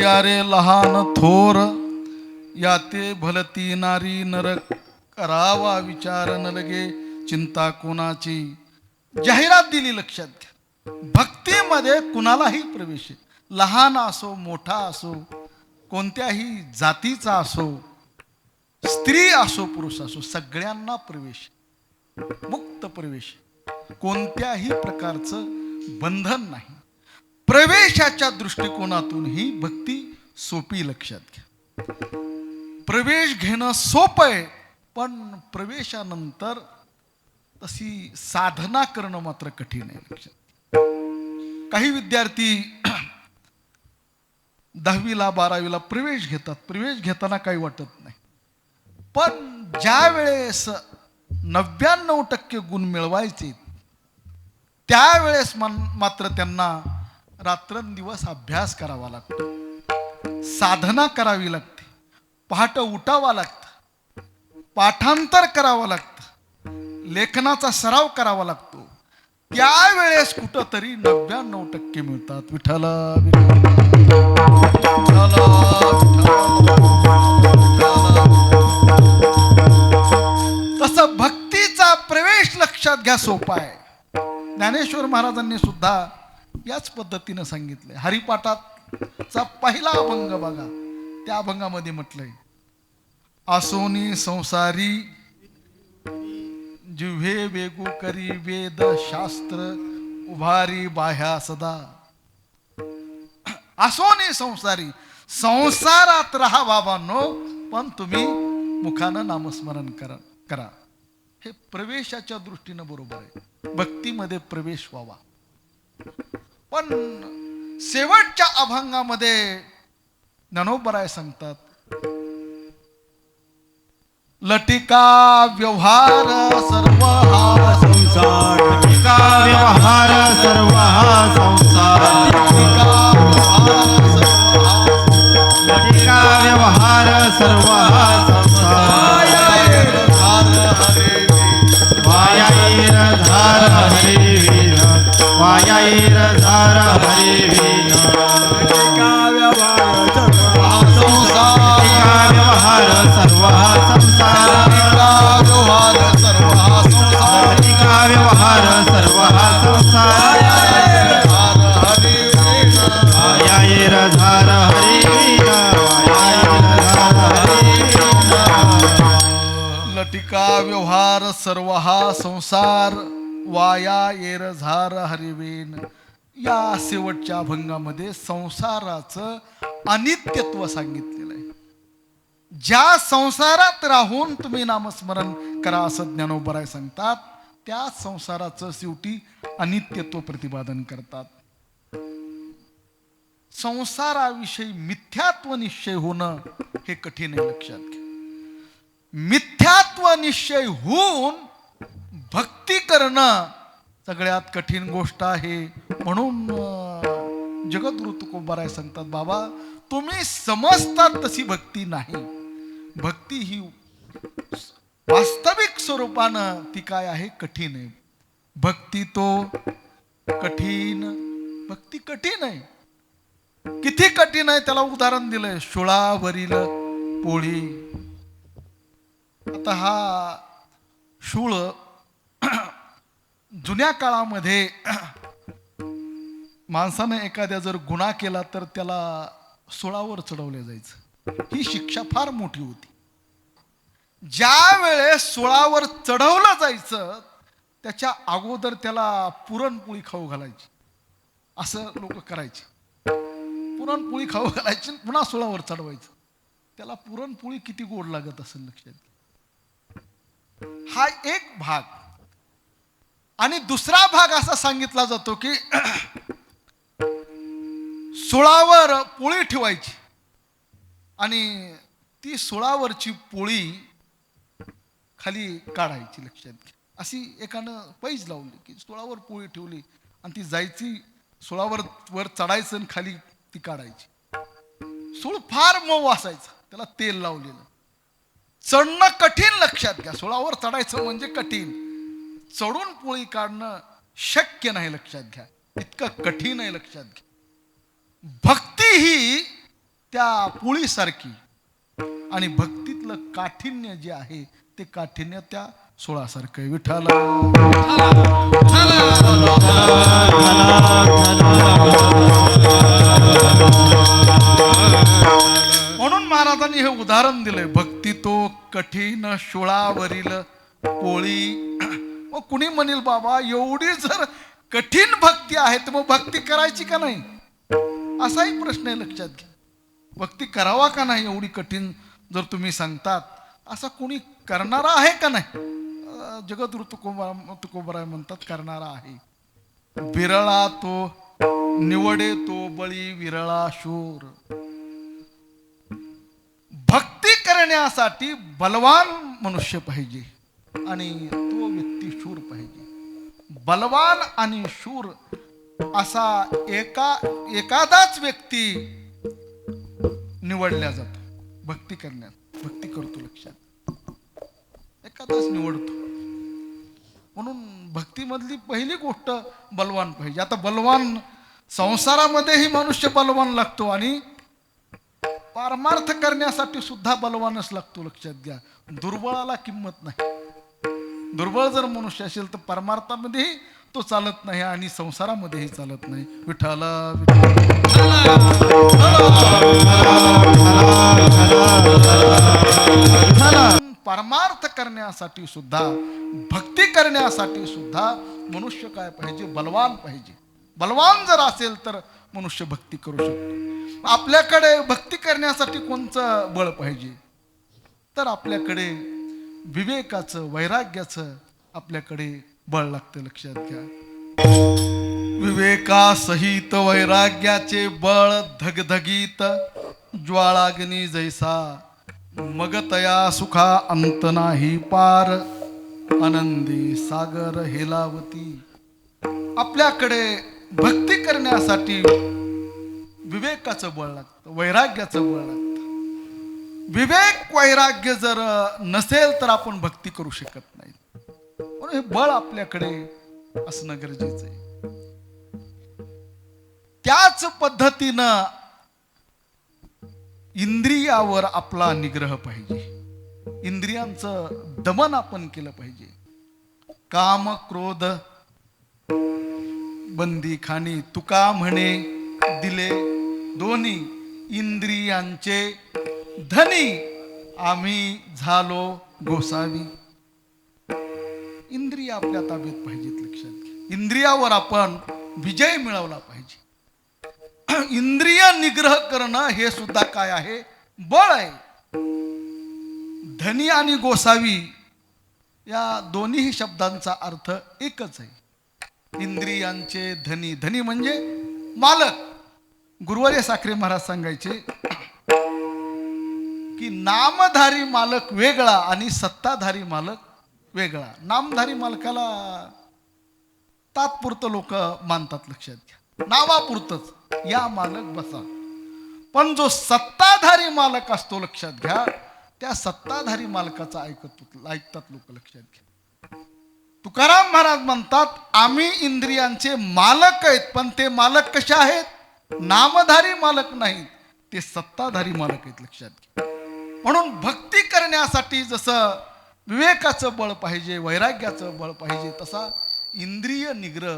A: यारे लहान थोर याते भलती नारी नर करावा विचार न लगे चिंता कोणाची. जाहिरात दिली, लक्षात घ्या. भक्तीमध्ये कुणालाही प्रवेश आहे. लहान असो मोठा असो, कोणत्याही जातीचा असो, स्त्री असो पुरुष असो, सगळ्यांना प्रवेश, मुक्त प्रवेश, कोणत्याही प्रकारचं बंधन नाही. प्रवेशाच्या दृष्टिकोनातून ही भक्ती सोपी, लक्षात घ्या. प्रवेश घेणं सोपं आहे, पण प्रवेशानंतर तशी साधना करणं मात्र कठीण आहे, लक्षात घ्या. काही विद्यार्थी 10वीला 12वीला प्रवेश घेतात. प्रवेश घेताना काही वाटत नाही, पण ज्या वेळेस 99% गुण मिळवायचे त्यावेळेस मात्र त्यांना रात्रंदिवस अभ्यास करावा लागतो, साधना करावी लागते, पहाटे उठावा लागतं, पाठांतर करावं लागतं, लेखनाचा सराव करावा लागतो. त्यावेळेस कुठंतरी 99% मिळतात. विठ्ठल तसं भक्तीचा प्रवेश, लक्षात घ्या, सोपा आहे. ज्ञानेश्वर महाराजांनी सुद्धा याच पद्धतीनं सांगितलंय. हरिपाठाचा पहिला अभंग बघा, त्या अभंगामध्ये म्हटलंय, आसोनी संसारी जिव्हे वेगू करी वेद शास्त्र उभारी बाह्या सदा. आसोनी संसारी, संसारात राहा बाबांनो, पण तुम्ही मुखानं नामस्मरण करा. हे प्रवेशाच्या दृष्टीनं बरोबर आहे, भक्तीमध्ये प्रवेश व्हावा. पण शेवटच्या अभंगामध्ये ज्ञानोबराय सांगतात, लटिका व्यवहार सर्व हा
C: संसार, लटिका व्यवहार सर्व हा संसार, लटिका व्यवहार सर्व हा संसार, वायाईर धार हरी वीण, वायाईर धार हरी वीण, लटिका व्यवहार सर्व हा संसार, लटिका व्यवहार सर्व हा संसार, लटिका व्यवहार सर्व हा संसार, वायाईर धार हरी वीण, वायाईर धार हरी वीण.
A: लटिका व्यवहार सर्व हा संसार, वाया येर झार हरिवेन. या शेवटच्या अभंगामध्ये संसाराचं अनित्यत्व सांगितलेलं आहे. ज्या संसारात राहून तुम्ही नामस्मरण करा असं ज्ञानोबराय सांगतात, त्या संसाराचं शेवटी अनित्यत्व प्रतिपादन करतात. संसाराविषयी मिथ्यात्व निश्चय होणं हे कठीण आहे, लक्षात घ्या. मिथ्यात्व निश्चय होऊन भक्ती करणं सगळ्यात कठीण गोष्ट आहे. म्हणून जगद्गुरु तुकोबाराय सांगतात, बाबा तुम्ही समजतात तशी भक्ती नाही. भक्ती ही वास्तविक स्वरूपानं ती काय आहे, कठीण आहे. भक्ती तो कठीण, भक्ती कठीण आहे. किती कठीण आहे त्याला उदाहरण दिलंय, शूळावरील पोळी. आता हा शूळ जुन्या काळामध्ये माणसानं एखाद्या जर गुन्हा केला तर त्याला सुळावर चढवलं जायचं. ही शिक्षा फार मोठी होती. ज्या वेळेस सुळावर चढवलं जायचं त्याच्या अगोदर त्याला पुरणपोळी खाऊ घालायची. असं लोक करायचे. पुरणपोळी खाऊ घालायची पुन्हा सुळावर चढवायचं. त्याला पुरणपोळी किती गोड लागत असेल लक्षात घ्या. हा एक भाग. आणि दुसरा भाग असा सांगितला जातो की सुळावर पोळी ठेवायची आणि ती सुळावरची पोळी खाली काढायची. लक्षात घ्या. अशी एकानं पैज लावली की सुळावर पोळी ठेवली आणि ती जायची सुळावर वर चढायचं आणि खाली ती काढायची. सूळ फार मऊ असायचं, त्याला तेल लावलेलं. चढणं कठीण. लक्षात घ्या. सुळावर चढायचं म्हणजे कठीण. चढून पोळी काढणं शक्य नाही. लक्षात घ्या. इतकं कठीण आहे. लक्षात घ्या. भक्ती ही त्या पोळीसारखी आणि भक्तीतलं काठिण्य जे आहे ते काठिण्य त्या सोळासारखं आहे. विठ्ठल म्हणून महाराजांनी हे उदाहरण दिलंय. भक्ती तो कठीण शोळावरील पोळी. मग कुणी म्हणेल बाबा एवढी जर कठीण भक्ती आहे तर मग भक्ती करायची का नाही असाही प्रश्न आहे. लक्षात घ्या. भक्ती करावा का नाही एवढी कठीण जर तुम्ही सांगतात. असा कोणी करणारा आहे का नाही. जगद्गुरु तुकोबराय म्हणतात करणारा आहे. विरळा तो निवडे तो बळी विरळा शूर. भक्ती करण्यासाठी बलवान मनुष्य पाहिजे आणि तो व्यक्ती शूर पाहिजे. बलवान आणि शूर असा एखादाच व्यक्ती निवडला जातो भक्ती करण्यात. भक्ती करतो. लक्षात. एखादाच निवडतो. म्हणून भक्तीमधली पहिली गोष्ट बलवान पाहिजे. आता बलवान संसारामध्येही मनुष्य बलवान लागतो आणि पारमार्थ करण्यासाठी सुद्धा बलवानच लागतो. लक्षात घ्या. दुर्बळाला किंमत नाही. दुर्बळ जर मनुष्य असेल तर परमार्थामध्येही तो चालत नाही आणि संसारामध्येही चालत नाही. विठ्ठल परमार्थ करण्यासाठी सुद्धा भक्ती करण्यासाठी सुद्धा मनुष्य काय पाहिजे बलवान पाहिजे. बलवान जर असेल तर मनुष्य भक्ती करू शकतो. आपल्याकडे भक्ती करण्यासाठी कोणतं बळ पाहिजे तर आपल्याकडे विवेकाचं वैराग्याचं आपल्याकडे बळ लागतं. लक्षात घ्या. विवेकासहित वैराग्याचे बळ धगधगीत ज्वाळाग्नी जैसा मग तया सुखा अंत नाही पार आनंदी सागर हेलावती. आपल्याकडे भक्ती करण्यासाठी विवेकाचं बळ लागतं वैराग्याचं बळ लागतं. विवेक वैराग्य जर नसेल तर आपण भक्ती करू शकत नाही. म्हणून हे बळ आपल्याकडे असणं गरजेचं आहे. त्याच पद्धतीनं इंद्रियावर आपला निग्रह पाहिजे. इंद्रियांचं दमन आपण केलं पाहिजे. काम क्रोध बंदी खाणी तुका म्हणे दिले दोन्ही इंद्रियांचे धनी आम्ही झालो गोसावी. इंद्रिय आपल्या ताब्यात पाहिजेत. लक्षात घ्या. इंद्रियावर आपण विजय मिळवला पाहिजे. इंद्रिय निग्रह करणं हे सुद्धा काय आहे बळ आहे. धनी आणि गोसावी या दोन्ही शब्दांचा अर्थ एकच आहे. इंद्रियांचे धनी. धनी म्हणजे मालक. गुरुवर्य साखरे महाराज सांगायचे की नामधारी मालक वेगळा आणि सत्ताधारी मालक वेगळा. नामधारी मालकाला तात्पुरतं लोक मानतात. लक्षात घ्या. नावापुरतच या मालक बसा. पण जो सत्ताधारी मालक असतो लक्षात घ्या त्या सत्ताधारी मालकाचा ऐकतात लोक. लक्षात घ्या. तुकाराम महाराज म्हणतात आम्ही इंद्रियांचे मालक आहेत पण ते मालक कसे आहेत नामधारी मालक नाहीत ते सत्ताधारी मालक आहेत. लक्षात घ्या. म्हणून भक्ती करण्यासाठी जसं विवेकाचं बळ पाहिजे वैराग्याचं बळ पाहिजे तसा इंद्रिय निग्रह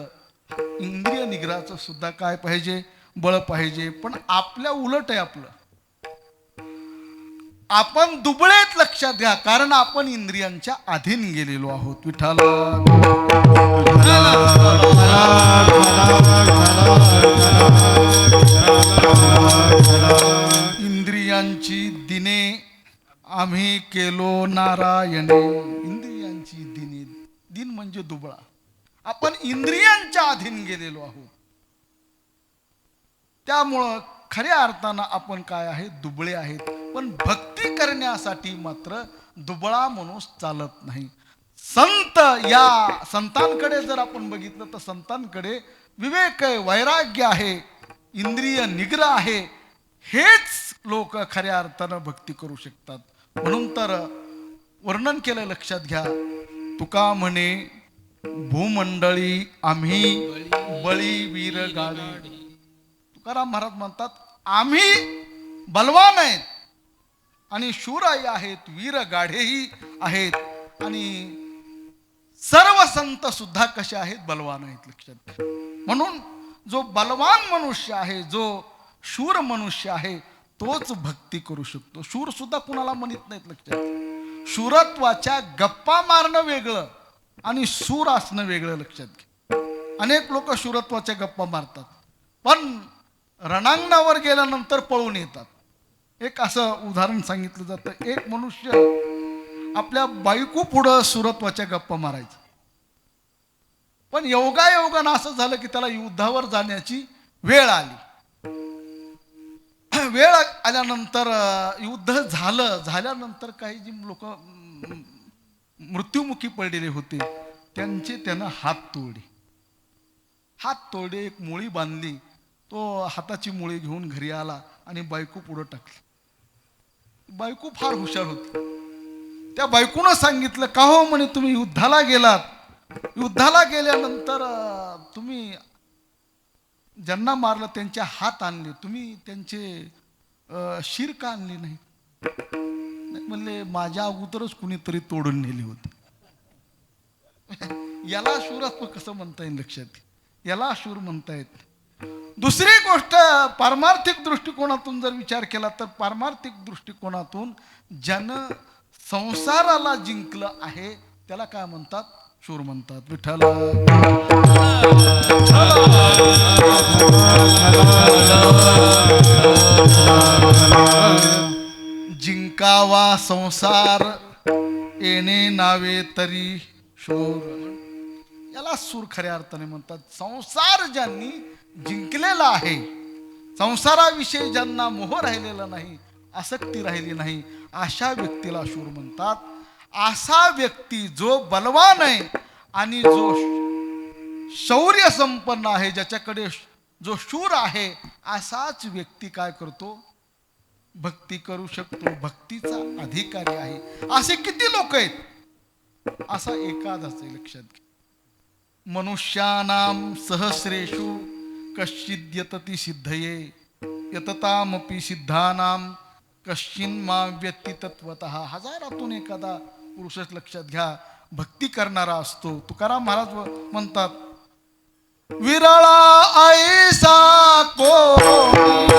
A: इंद्रिय निग्रहाचं सुद्धा काय पाहिजे, बळ पाहिजे. पण आपल्या उलट आहे आपलं. आपण दुबळेत, लक्षात घ्या, कारण आपण इंद्रियांच्या अधीन गेलेलो आहोत. विठाला इंद्रियांची दिने आम्ही केलो नारायणे. इंद्रियांची दिने, दिन म्हणजे दुबळा. आपण इंद्रियांच्या अधीन गेलेलो आहोत. त्यामुळं खऱ्या अर्थानं आपण काय आहे, दुबळे आहेत. पण भक्ती करण्यासाठी मात्र दुबळा माणूस चालत नाही. संत, या संतांकडे जर आपण बघितलं तर संतांकडे विवेक आहे, वैराग्य आहे, इंद्रिय निग्रह आहे. हेच लोक खऱ्या अर्थानं भक्ती करू शकतात. म्हणून तर वर्णन केलं, लक्षात घ्या. तुका म्हणे भूमंडळी आम्ही बळी वीर गाडी. तुकाराम महाराज म्हणतात, आम्ही बलवान आहेत आणि शूरही आहेत, वीर गाढेही आहेत, आणि सर्व संत सुद्धा कसे आहेत, बलवान आहेत. लक्षात घ्या. म्हणून जो बलवान मनुष्य आहे, जो शूर मनुष्य आहे, तोच भक्ती करू शकतो. शूर सुद्धा कुणाला म्हणत नाहीत. लक्षात घ्या. शूरत्वाच्या गप्पा मारणं वेगळं आणि शूर असणं वेगळं. लक्षात घ्या. अनेक लोक शूरत्वाच्या गप्पा मारतात, पण रणांगणावर गेल्यानंतर पळून येतात. एक असं उदाहरण सांगितलं जातं. एक मनुष्य आपल्या बायको पुढं शूरत्वाच्या गप्पा मारायचा, पण योगायोगानं असं झालं की त्याला युद्धावर जाण्याची वेळ आली. वेळ आल्यानंतर युद्ध झाल्यानंतर काही जी लोक मृत्युमुखी पडलेले होते, त्यांचे त्यानं हात तोडले, एक मुळी बांधली. तो हाताची मुळी घेऊन घरी आला आणि बायको पुढं टाकली. बायको फार हुशार होती. त्या बायकोनं सांगितलं, का हो म्हणे, तुम्ही युद्धाला गेलात, युद्धाला गेल्यानंतर तुम्ही ज्यांना मारलं त्यांचे हात आणले, तुम्ही त्यांचे शिर का आणली नाही? म्हणले, माझ्या अगोदरच कुणीतरी तोडून नेले होते. याला शूरत्व कसं म्हणता येईल? लक्षात घ्या. याला शूर म्हणता येत. दुसरी गोष्ट, पारमार्थिक दृष्टिकोनातून जर विचार केला तर पारमार्थिक दृष्टिकोनातून ज्यानं संसाराला जिंकलं आहे त्याला काय म्हणतात? शूर म्हणतात. विठ्ठल जिंकावा संसार येणे नावे तरी शूर. याला सूर खऱ्या अर्थाने म्हणतात. संसार ज्यांनी जिंकलेला आहे, संसाराविषयी ज्यांना मोह राहिलेला नाही, आसक्ती राहिली नाही, अशा व्यक्तीला शूर म्हणतात. असा व्यक्ती जो बलवान आहे आणि जो शौर्य संपन्न आहे, ज्याच्याकडे जो शूर आहे, असाच व्यक्ती काय करतो? भक्ती करू शकतो, भक्तीचा अधिकारी आहे. असे किती लोक आहेत? असा एखादाच आहे. लक्षात घ्या. मनुष्यानाम सहस्रेषु कश्चिद् यतति सिद्धये यततामपि सिद्धानाम कश्चिन् मा व्यक्ती तत्वतः. हजारातून एखादा पुरुषच, लक्षात घ्या, भक्ती करणारा असतो. तुकाराम महाराज म्हणतात, विरळा ऐसा कोणी,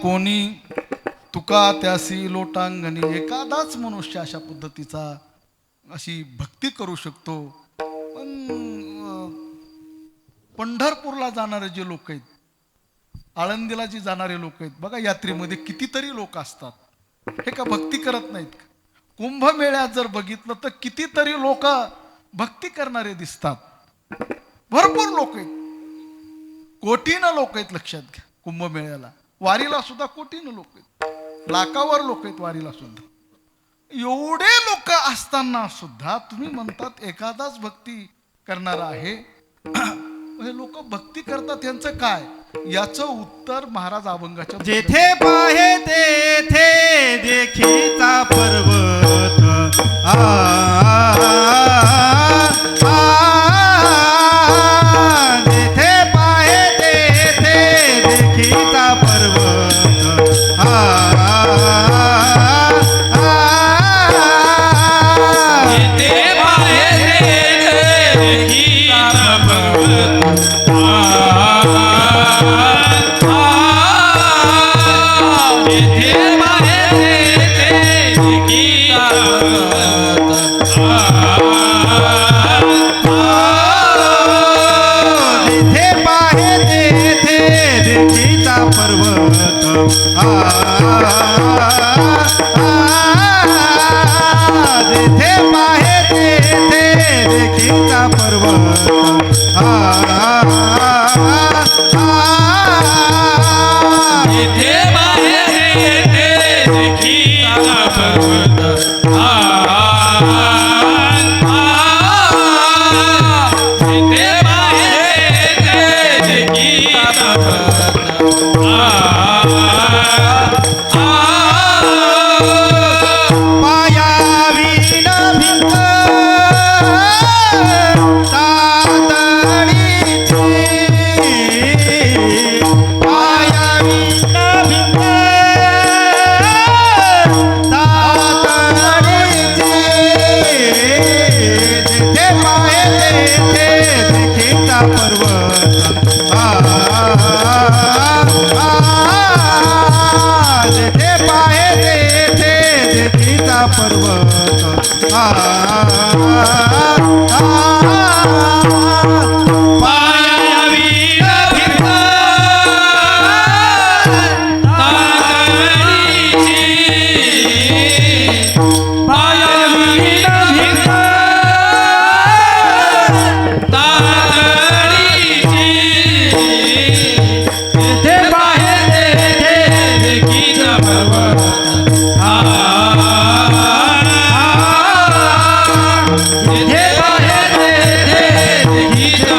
A: कोणी तुका त्यासी लोटांगणी. एखादाच मनुष्य अशा पद्धतीचा अशी भक्ती करू शकतो. पण पंढरपूरला जाणारे जे लोक आहेत, आळंदीला जे जाणारे लोक आहेत बघा, यात्रेमध्ये कितीतरी लोक असतात, हे का भक्ती करत नाहीत का? कुंभमेळ्यात जर बघितलं तर कितीतरी लोक भक्ती करणारे दिसतात, भरपूर लोक आहेत, कोटीनं लोक आहेत. लक्षात घ्या, कुंभमेळ्याला वारीला सुद्धा कोटीनं लोक आहेत, लाखावर लोक आहेत वारीला सुद्धा. एवढे लोक असताना सुद्धा तुम्ही म्हणतात एखादाच भक्ती करणारा आहे. हे लोक भक्ती करतात यांचं काय? याचं उत्तर महाराज अभंगाच्या
C: जेथे पाहे तेथे देखीचा पर्वत. आ, जेथे पाहे तेथे देखीचा पर्वत.
B: येथे बाहेर देखीचा पर्वत. येथे बाहेर देखीचा पर्वत.
C: जेथे पाहे तेथे देखीचा पर्वत. जेथे पाहे तेथे देखीचा पर्वत.
B: येथे बाहेर देखीचा पर्वत. येथे बाहेर देखीचा
C: पायावीन भिंत तातडीची. पायावीन भिंत तातडीची. जेथे पाहे तेथे देखीचा पर्वत. जेथे पाहे तेथे देखीचा पर्वत.
B: पायावीन भिंत तातडीची. पायावीन भिंत तातडीची. येथे बाहेर देखीचा पर्वत. येथे बाहेर देखीचा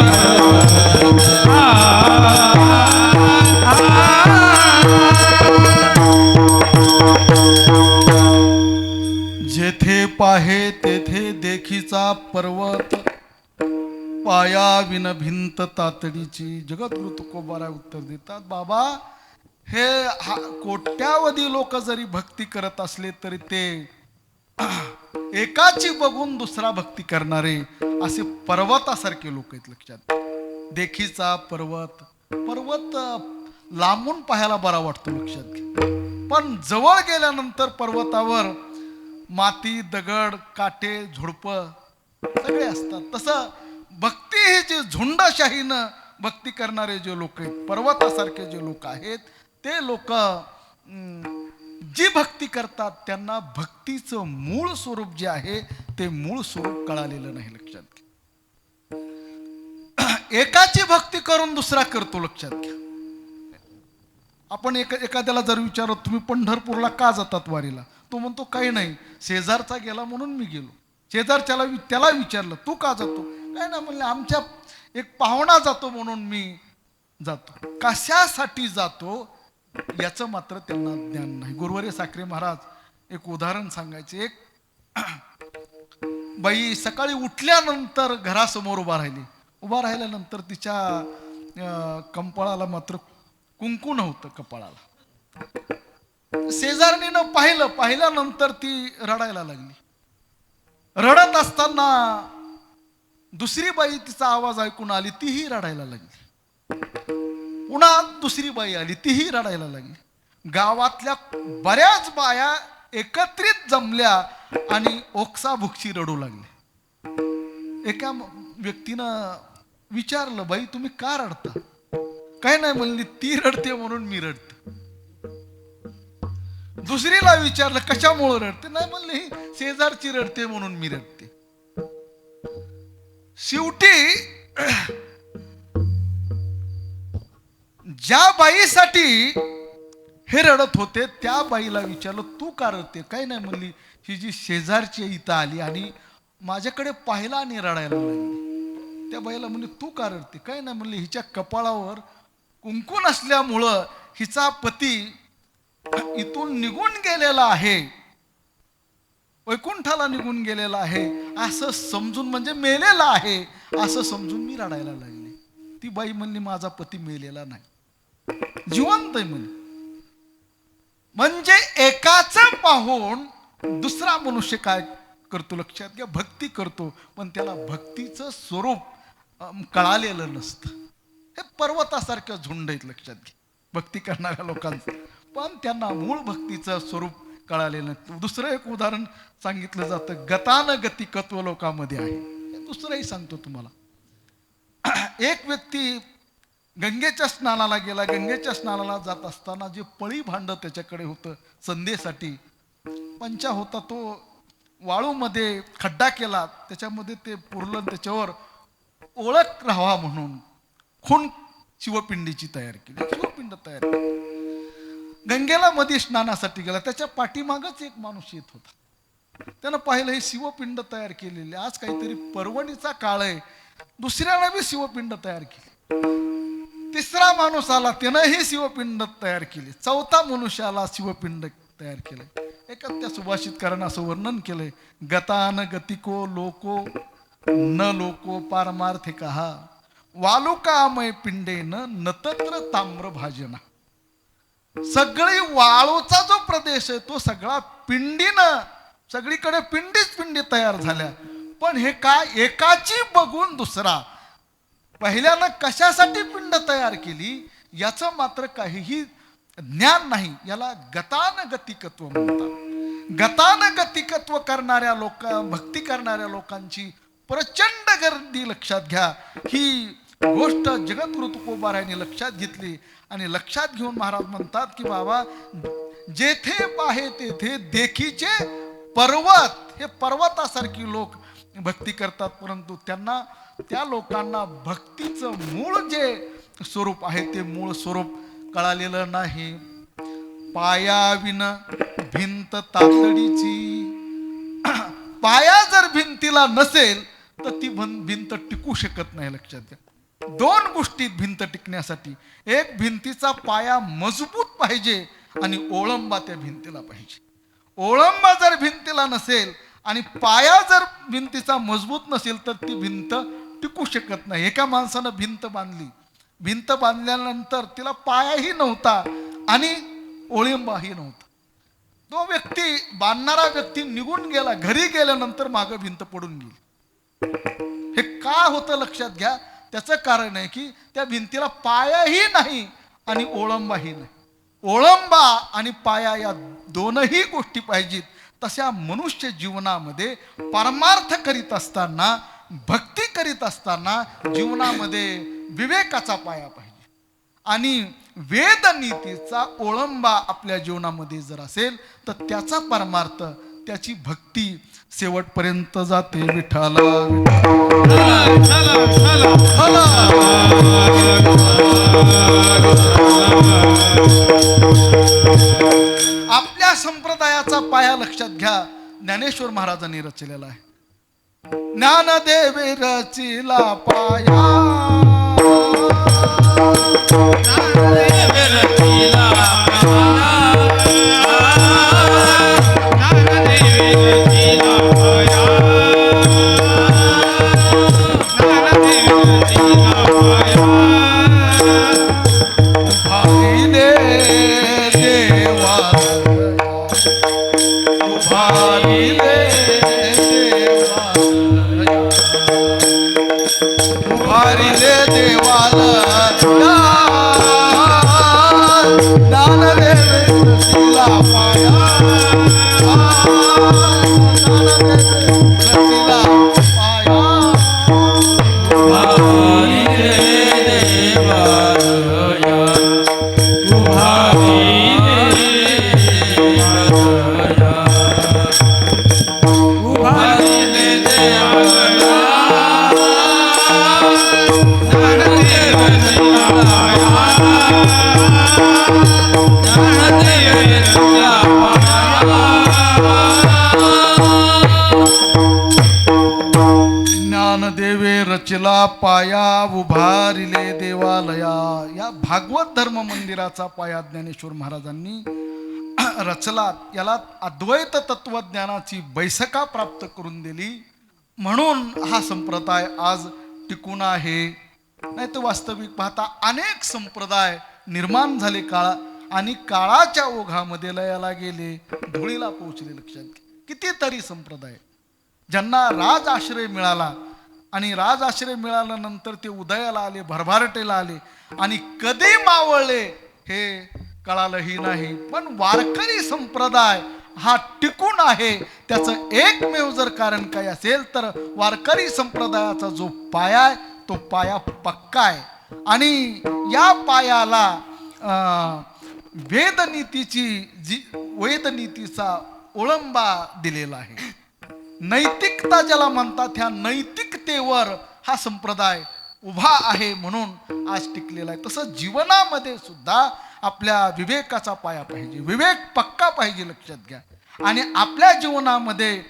A: जेथे पाहे तेथे देखीचा पर्वत, पाया विन भिंत तातडीची. जगद्गुरु तुकोबाराय उत्तर देतात, बाबा हे कोट्यावधी लोक जरी भक्ती करत असले तरी ते एकाची बघून दुसरा भक्ती करणारे असे पर्वतासारखे लोक आहेत. लक्षात, देखीचा पर्वत. पर्वत लांबून पाहायला बरा वाटतो, लक्षात घ्या, पण जवळ गेल्यानंतर पर्वतावर माती, दगड, काटे, झुडपं सगळे असतात. तसं भक्ती ही जी झुंडशाहीनं भक्ती करणारे जे लोक आहेत, पर्वतासारखे जे लोक आहेत, ते लोक जी भक्ती करतात त्यांना भक्तीचं मूळ स्वरूप जे आहे ते मूळ स्वरूप कळालेलं नाही. लक्षात घ्या, एकाची भक्ती करून दुसरा करतो. लक्षात घ्या, आपण एखाद्याला जर विचारत तुम्ही पंढरपूरला का जातात वारीला, तो म्हणतो काही नाही, शेजारचा गेला म्हणून मी गेलो. त्याला विचारलं तू का जातो, काय ना म्हणले आमच्या एक पाहुणा जातो म्हणून मी जातो. कशासाठी जातो याचं मात्र त्यांना ज्ञान नाही. गुरुवर्य साखरे महाराज एक उदाहरण सांगायचे. एक बाई सकाळी उठल्यानंतर घरासमोर उभा राहिल्यानंतर तिच्या कपाळाला मात्र कुंकू नव्हतं कपाळाला. शेजारणीनं पाहिल्यानंतर ती रडायला लागली. रडत असताना दुसरी बाई तिचा आवाज ऐकून आली, तीही रडायला लागली. पुन्हा दुसरी बाई आली, तीही रडायला लागली. गावातल्या बऱ्याच बाया एकत्रित जमल्या आणि ओक्साबुक्शी रडू लागल्या. एका व्यक्तीनं विचारलं, बाई तुम्ही का रडता? काय नाही म्हणली, ती रडते म्हणून मी रडते. दुसरीला विचारलं, कशामुळे रडते? नाही म्हणली, शेजारची रडते म्हणून मी रडते. शेवटी ज्या बाईसाठी हे रडत होते त्या बाईला विचारलं, तू का रडते? काय नाही म्हणली, ही जी शेजारची इथं आली आणि माझ्याकडे पाहिला आणि रडायला लागली. त्या बाईला म्हणली, तू का रडते? काय नाही म्हणली, हिच्या कपाळावर कुंकू नसल्यामुळं हिचा पती इथून निघून गेलेला आहे, वैकुंठाला निघून गेलेला आहे असं समजून, म्हणजे मेलेला आहे असं समजून मी रडायला लागले. ती बाई म्हणली, माझा पती मेलेला नाही, जिवंत आहे म्हणे. म्हणजे एकाच पाहून दुसरा मनुष्य काय करतो लक्षात घ्या, भक्ती करतो, पण त्याला भक्तीचं स्वरूप कळालेलं नसतं. हे पर्वतासारख्या झुंड आहेत लक्षात घ्या भक्ती करणाऱ्या लोकांचं, पण त्यांना मूळ भक्तीचं स्वरूप कळालेलं नाही. दुसरं एक उदाहरण सांगितलं जातं, गतानगतिकत्व लोकांमध्ये आहे. हे दुसरंही सांगतो तुम्हाला. एक व्यक्ती गंगेच्या स्नानाला गेला. गंगेच्या स्नानाला जात असताना जे पळी भांड त्याच्याकडे होतं संध्येसाठी, पंचा होता, तो वाळूमध्ये खड्डा केला, त्याच्यामध्ये ते पुरलं, त्याच्यावर ओळख राहावा म्हणून खून शिवपिंडीची तयार केली, शिवपिंड तयार केली. गंगेला मध्ये स्नानासाठी गेला. त्याच्या पाठीमागच एक माणूस येत होता. त्यानं पाहिलं ही शिवपिंड तयार केलेली, आज काहीतरी पर्वणीचा काळ आहे, दुसऱ्याला बी शिवपिंड तयार केली. तिसरा माणूस आला, त्यानं ही शिवपिंड तयार केली. चौथा मनुष्य आला, शिवपिंड तयार केलं. एका त्या सुभाषितकारानं असं वर्णन केलंय, गतान गतिको लोको न लोको पारमार्थिका वालुकामय पिंडेन नतत्र ताम्र भाजना. सगळी वाळूचा जो प्रदेश आहे तो सगळा पिंडीनं, सगळीकडे पिंडीच पिंडी तयार झाल्या. पण हे काय, एकाची बघून दुसरा. पहिल्यानं कशासाठी पिंड तयार केली याचं मात्र काहीही ज्ञान नाही. याला गतानगतिकत्व म्हणतात. गतानगतिकत्व करणाऱ्या भक्ती करणाऱ्या लोकांची प्रचंड गर्दी लक्षात घ्या. ही गोष्ट जगद्गुरु तुकोबारायांनी लक्षात घेतली आणि लक्षात घेऊन महाराज म्हणतात की बाबा, जेथे पाहे तेथे देखीचे पर्वत. हे पर्वतासारखी लोक भक्ती करतात, परंतु त्यांना, त्या लोकांना भक्तीचं मूळ जे स्वरूप आहे ते मूळ स्वरूप कळालेलं नाही. पायाविन भिंत तातडीची. पाया जर भिंतीला नसेल तर ती भिंत टिकू शकत नाही. लक्षात घ्या, दोन गोष्टी भिंत टिकण्यासाठी. एक, भिंतीचा पाया मजबूत पाहिजे आणि ओळंबा त्या भिंतीला पाहिजे. ओळंबा जर भिंतीला नसेल आणि पाया जर भिंतीचा मजबूत नसेल तर ती भिंत टिकू शकत नाही. एका माणसानं भिंत बांधली, भिंत बांधल्यानंतर तिला पायाही नव्हता आणि ओळंबाही नव्हता. तो व्यक्ती, बांधणारा व्यक्ती निघून गेला. घरी गेल्यानंतर मागं भिंत पडून गेली. हे का होतं लक्षात घ्या. त्याचं कारण आहे की त्या भिंतीला पायाही नाही आणि ओळंबाही नाही. ओळंबा आणि पाया या दोनही गोष्टी पाहिजेत. तशा मनुष्य जीवनामध्ये परमार्थ करीत असताना, भक्ती करीत असताना जीवनामध्ये विवेकाचा पाया पाहिजे आणि वेदनीतीचा ओळंबा आपल्या जीवनामध्ये जर असेल तर त्याचा परमार्थ, त्याची भक्ती शेवटपर्यंत जाते. विठ्ठला आपल्या संप्रदायाचा पाया लक्षात घ्या, ज्ञानेश्वर महाराजांनी रचलेला आहे. ज्ञानदेवे रचिला पाया,
B: ज्ञानदेवे रचिला पाया, ज्ञानदेवे रचिला पाया, ज्ञानदेवे रचिला पाया.
A: उभारिले देवा, उभारिले देवा, उभारिले देवाला ज्ञानदेवे रचिला पाया, ज्ञानदेवे रचिला पाया. ज्ञानदेवे रचला पाया उभारिले देवालया. या भागवत धर्म मंदिराचा पाया ज्ञानेश्वर महाराजांनी रचला. याला अद्वैत तत्वज्ञानाची बैसका प्राप्त करून दिली. म्हणून हा संप्रदाय आज टिकून आहे. नाही तर वास्तविक पाहता अनेक संप्रदाय निर्माण झाले काळा आणि काळाच्या ओघामध्ये लयाला गेले, धुळीला पोहोचले. लक्षात घ्या, कितीतरी संप्रदाय ज्यांना राज आश्रय मिळाला आणि राज आश्रय मिळाल्यानंतर ते उदयाला आले, भरभराटेला आले आणि कधी मावळले हे कळालंही नाही. पण वारकरी संप्रदाय हा टिकून आहे. त्याचं एकमेव जर कारण काय असेल तर वारकरी संप्रदायाचा जो पाया आहे तो पाया पक्का आहे. आणि या पायाला वेदनीतीचा ओळंबा दिलेला आहे. नैतिकता ज्याला म्हणतात, ह्या नैतिकतेवर हा संप्रदाय उभा आहे म्हणून आज टिकलेला आहे. तसं जीवनामध्ये सुद्धा आपल्या विवेकाचा पाया पाहिजे, विवेक पक्का पाहिजे. लक्षात घ्या. आणि आपल्या जीवनामध्ये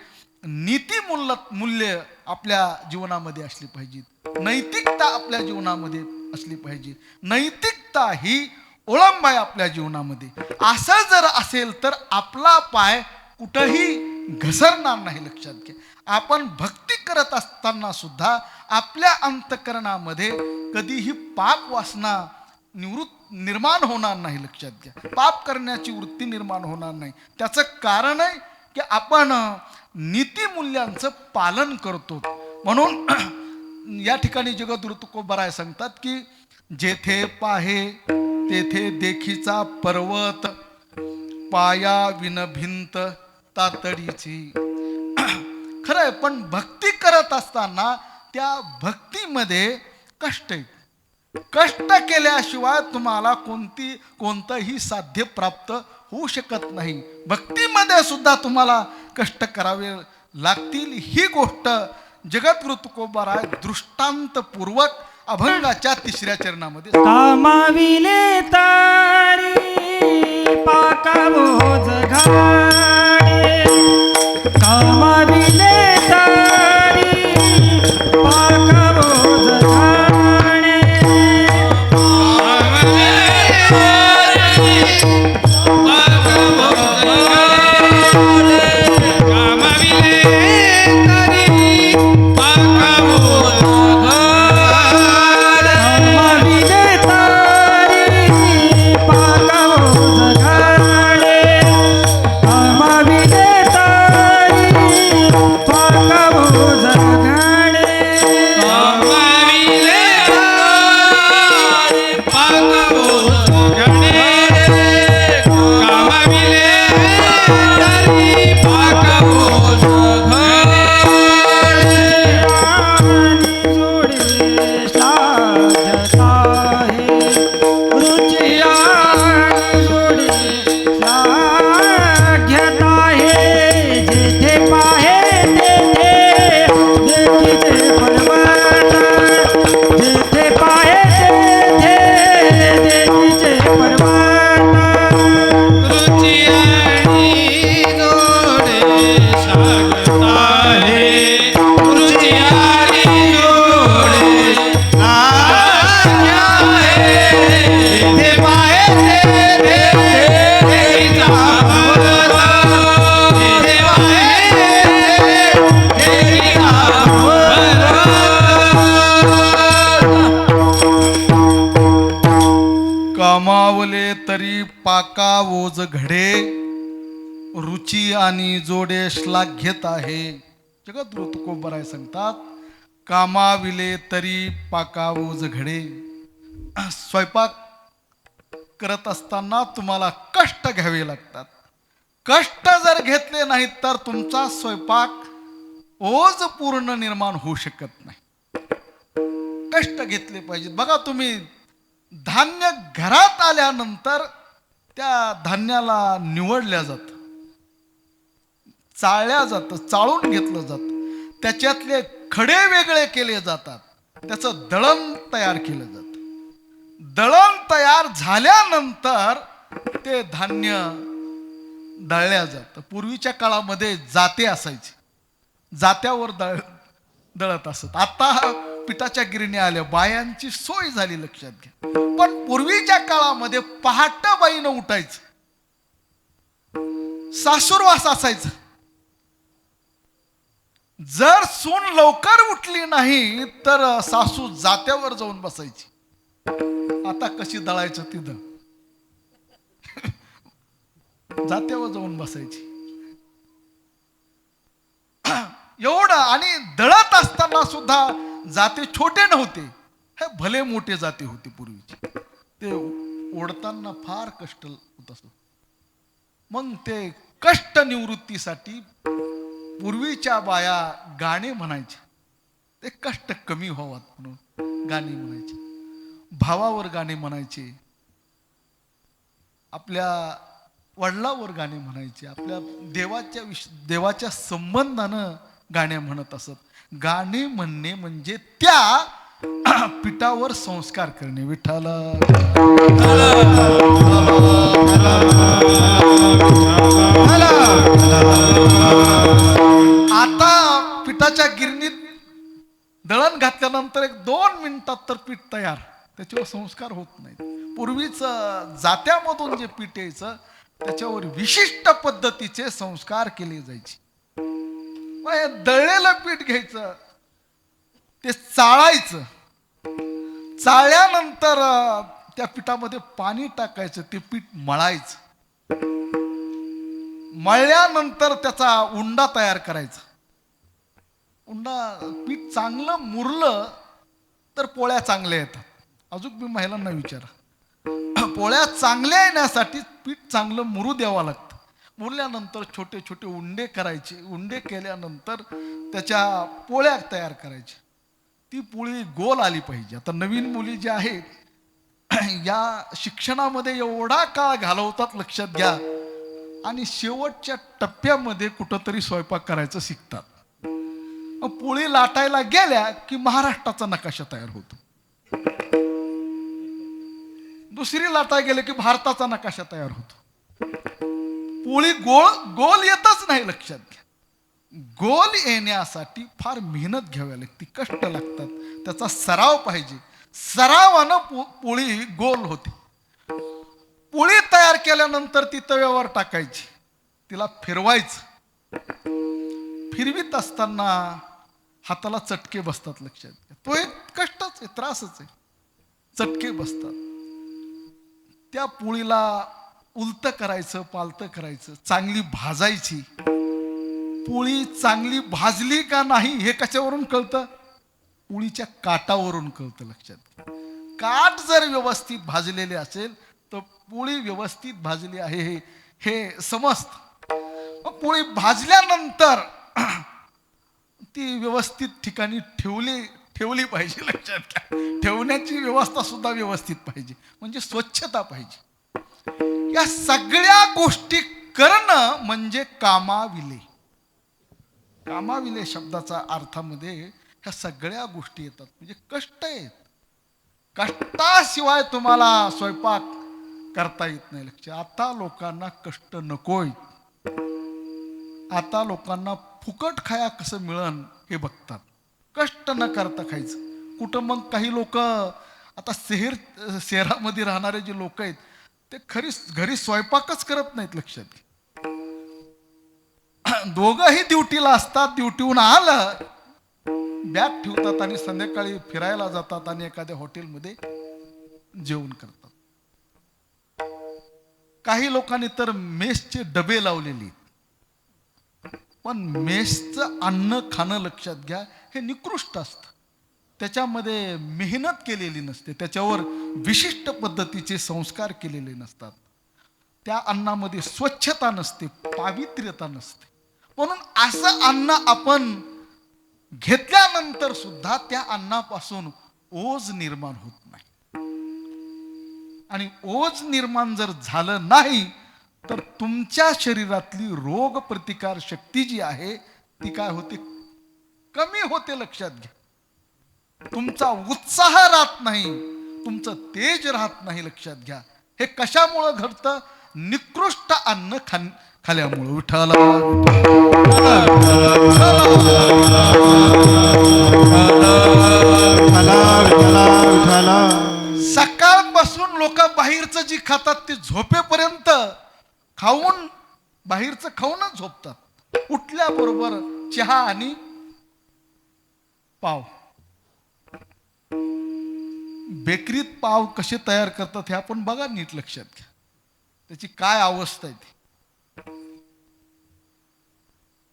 A: मूल्य आपल्या जीवनामध्ये असली पाहिजे, नैतिकता आपल्या जीवनामध्ये असली पाहिजे. नैतिकता ही ओळंब आहे आपल्या जीवनामध्ये. असं जर असेल तर आपला पाय कुठंही घसरणार नाही. लक्षात घ्या. आपण भक्ती करत असताना सुद्धा आपल्या अंतकरणामध्ये कधीही पाप वासना निर्माण होणार नाही. लक्षात घ्या. पाप करण्याची वृत्ती निर्माण होणार नाही. त्याचं कारण आहे की आपण नीतिमूल्यांचं पालन करतो. म्हणून या ठिकाणी जगद्गुरु तुकोबाराय सांगतात की जेथे पाहे तेथे देखीचा पर्वत, पाया विन भिंत तातडीची. खरंय, पण भक्ती करत असताना त्या भक्तीमध्ये कष्ट आहे. कष्ट केल्याशिवाय तुम्हाला कोणतंही साध्य प्राप्त होऊ शकत नाही. भक्तीमध्ये सुद्धा तुम्हाला कष्ट करावे लागतील. ही गोष्ट जगद्गुरु तुकोबाराय दृष्टांतपूर्वक अभंगाच्या 3ऱ्या चरणामध्ये
D: कामाविले तारी पाकावोज घाडे, कामाविले तारी पाकावोज घाडे.
A: कमावले तरी पाका ओज घडे, रुची आणि जोडे श्लाघ्यत आहे. जगद्गुरु तुकोबाराय सांगतात, कामाविले तरी पाका ओज घडे. स्वयंपाक करत असताना तुम्हाला कष्ट घ्यावे लागतात. कष्ट जर घेतले नाहीत तर तुमचा स्वयंपाक ओज पूर्ण निर्माण होऊ शकत नाही. कष्ट घेतले पाहिजेत. बघा, तुम्ही धान्य घरात आल्यानंतर त्या धान्याला निवडल्या जातं, चाळल्या जातं, चाळून घेतलं जातं, त्याच्यातले खडे वेगळे केले जातात, त्याचं दळण तयार केलं जातं. दळण तयार झाल्यानंतर ते धान्य दळल्या जातं. पूर्वीच्या काळामध्ये जाते असायचे, जात्यावर दळत असत. आता पिठाच्या गिरण्या आल्या, बायांची सोय झाली, लक्षात घ्या. पण पूर्वीच्या काळामध्ये पहाटे बाईनं उठायचं, सासूरवास असायचं. जर सून लवकर उठली नाही तर सासू जात्यावर जाऊन बसायची. आता कशी दळायचं तिथं जात्यावर जाऊन बसायची. एवढं. आणि दळत असताना सुद्धा जाते छोटे नव्हते, हे भले मोठे जाते होते पूर्वीचे. ते ओढताना फार कष्ट होत असत. मग ते कष्ट निवृत्तीसाठी पूर्वीच्या बाया गाणे म्हणायचे, ते कष्ट कमी व्हावात म्हणून गाणे म्हणायचे, भावावर गाणे म्हणायचे, आपल्या वडिलावर गाणे म्हणायचे, आपल्या देवाच्या संबंधानं गाणे म्हणत असत. गाणे म्हणणे म्हणजे त्या पिठावर संस्कार करणे. विठ्ठल आता पिठाच्या गिरणीत दळण घातल्यानंतर 1-2 मिनिटात तर पीठ तयार, त्याच्यावर संस्कार होत नाहीत. पूर्वीच जात्यामधून जे पीठ यायचं त्याच्यावर विशिष्ट पद्धतीचे संस्कार केले जायचे. दळलेलं पीठ घ्यायचं, ते चाळायचं, चाळल्यानंतर त्या पिठामध्ये पाणी टाकायचं, ते पीठ मळायचं, मळल्यानंतर त्याचा उंडा तयार करायचा. पीठ चांगलं मुरलं तर पोळ्या चांगल्या येतात. अजून मी महिलांना विचारा, पोळ्या चांगल्या येण्यासाठी पीठ चांगलं मुरू द्यावं लागतं. मुरल्यानंतर छोटे छोटे उंडे करायचे, उंडे केल्यानंतर त्याच्या पोळ्या तयार करायच्या. ती पोळी गोल आली पाहिजे. आता नवीन मुली ज्या आहेत या शिक्षणामध्ये एवढा काळ घालवतात, लक्षात घ्या, आणि शेवटच्या टप्प्यामध्ये कुठंतरी स्वयंपाक करायचं शिकतात. पोळी लाटायला गेल्या की महाराष्ट्राचा नकाशा तयार होतो, दुसरी लाटाय गेले की भारताचा नकाशा तयार होतो. पोळी गोल येतच नाही, लक्षात घ्या. गोल येण्यासाठी फार मेहनत घ्यावी लागते, कष्ट लागतात, त्याचा सराव पाहिजे. सरावानं पोळी गोल होते. पोळी तयार केल्यानंतर ती तव्यावर टाकायची, तिला फिरवायचं. फिरवीत असताना हाताला चटके बसतात, लक्षात घ्या. तो एक कष्टच आहे, त्रासच आहे, चटके बसतात. त्या पोळीला उलटं करायचं, पालतं करायचं, चांगली भाजायची. पोळी चांगली भाजली का नाही हे कशावरून कळतं? पोळीच्या काटावरून कळतं, लक्षात घ्या. काट जर व्यवस्थित भाजलेले असेल तर पोळी व्यवस्थित भाजली आहे हे समजतं. पोळी भाजल्यानंतर ती व्यवस्थित ठिकाणी ठेवली पाहिजे, लक्षात घ्या. ठेवण्याची व्यवस्था सुद्धा व्यवस्थित पाहिजे, म्हणजे स्वच्छता पाहिजे. या सगळ्या गोष्टी करणं म्हणजे कामाविले. कामाविले शब्दाचा अर्थामध्ये ह्या सगळ्या गोष्टी येतात, म्हणजे कष्ट आहेत. कष्टाशिवाय तुम्हाला स्वयंपाक करता येत नाही. लक्ष, आता लोकांना कष्ट नकोय. आता लोकांना फुकट खाया कसं मिळन हे बघतात, कष्ट न करता खायचं. कुठं मग काही लोक आता शहरामध्ये राहणारे जे लोक आहेत ते घरी स्वयंपाकच करत नाहीत, लक्षात घ्या. दोघंही ड्युटीला असतात, ड्युटीहून आलं बॅग ठेवतात आणि संध्याकाळी फिरायला जातात आणि एखाद्या हॉटेलमध्ये जेवण करतात. काही लोकांनी तर मेसचे डबे लावलेले, पण मेसचं अन्न खाणं, लक्षात घ्या, हे निकृष्ट असतं. त्याच्यामध्ये मेहनत केलेली नसते, त्याच्यावर विशिष्ट पद्धतीचे संस्कार केलेले नसतात. त्या अन्नामध्ये स्वच्छता नसते, पावित्र्यता नसते. म्हणून असं अन्न आपण घेतल्यानंतर सुद्धा त्या अन्नापासून ओझ निर्माण होत नाही. आणि ओज निर्माण जर झालं नाही तर तुमच्या शरीरातली रोग प्रतिकार शक्ती जी आहे ती काय होते, कमी होते. लक्षात घ्या. तुमचा उत्साह राहत नाही, तुमचं तेज राहत नाही. लक्षात घ्या. हे कशामुळं घडतं? निकृष्ट अन्न खाल्यामुळं. विठ्ठल
C: विठ्ठला विठ्ठला विठ्ठला.
A: सकाळपासून लोक बाहेरचं जी खातात ते झोपेपर्यंत खाऊन, बाहेरचं खाऊनच झोपतात. उठल्याबरोबर चहा आणि पाव. बेकरीत पाव कसे तयार करतात हे आपण बघा नीट. लक्षात घ्या त्याची काय अवस्था आहे ती.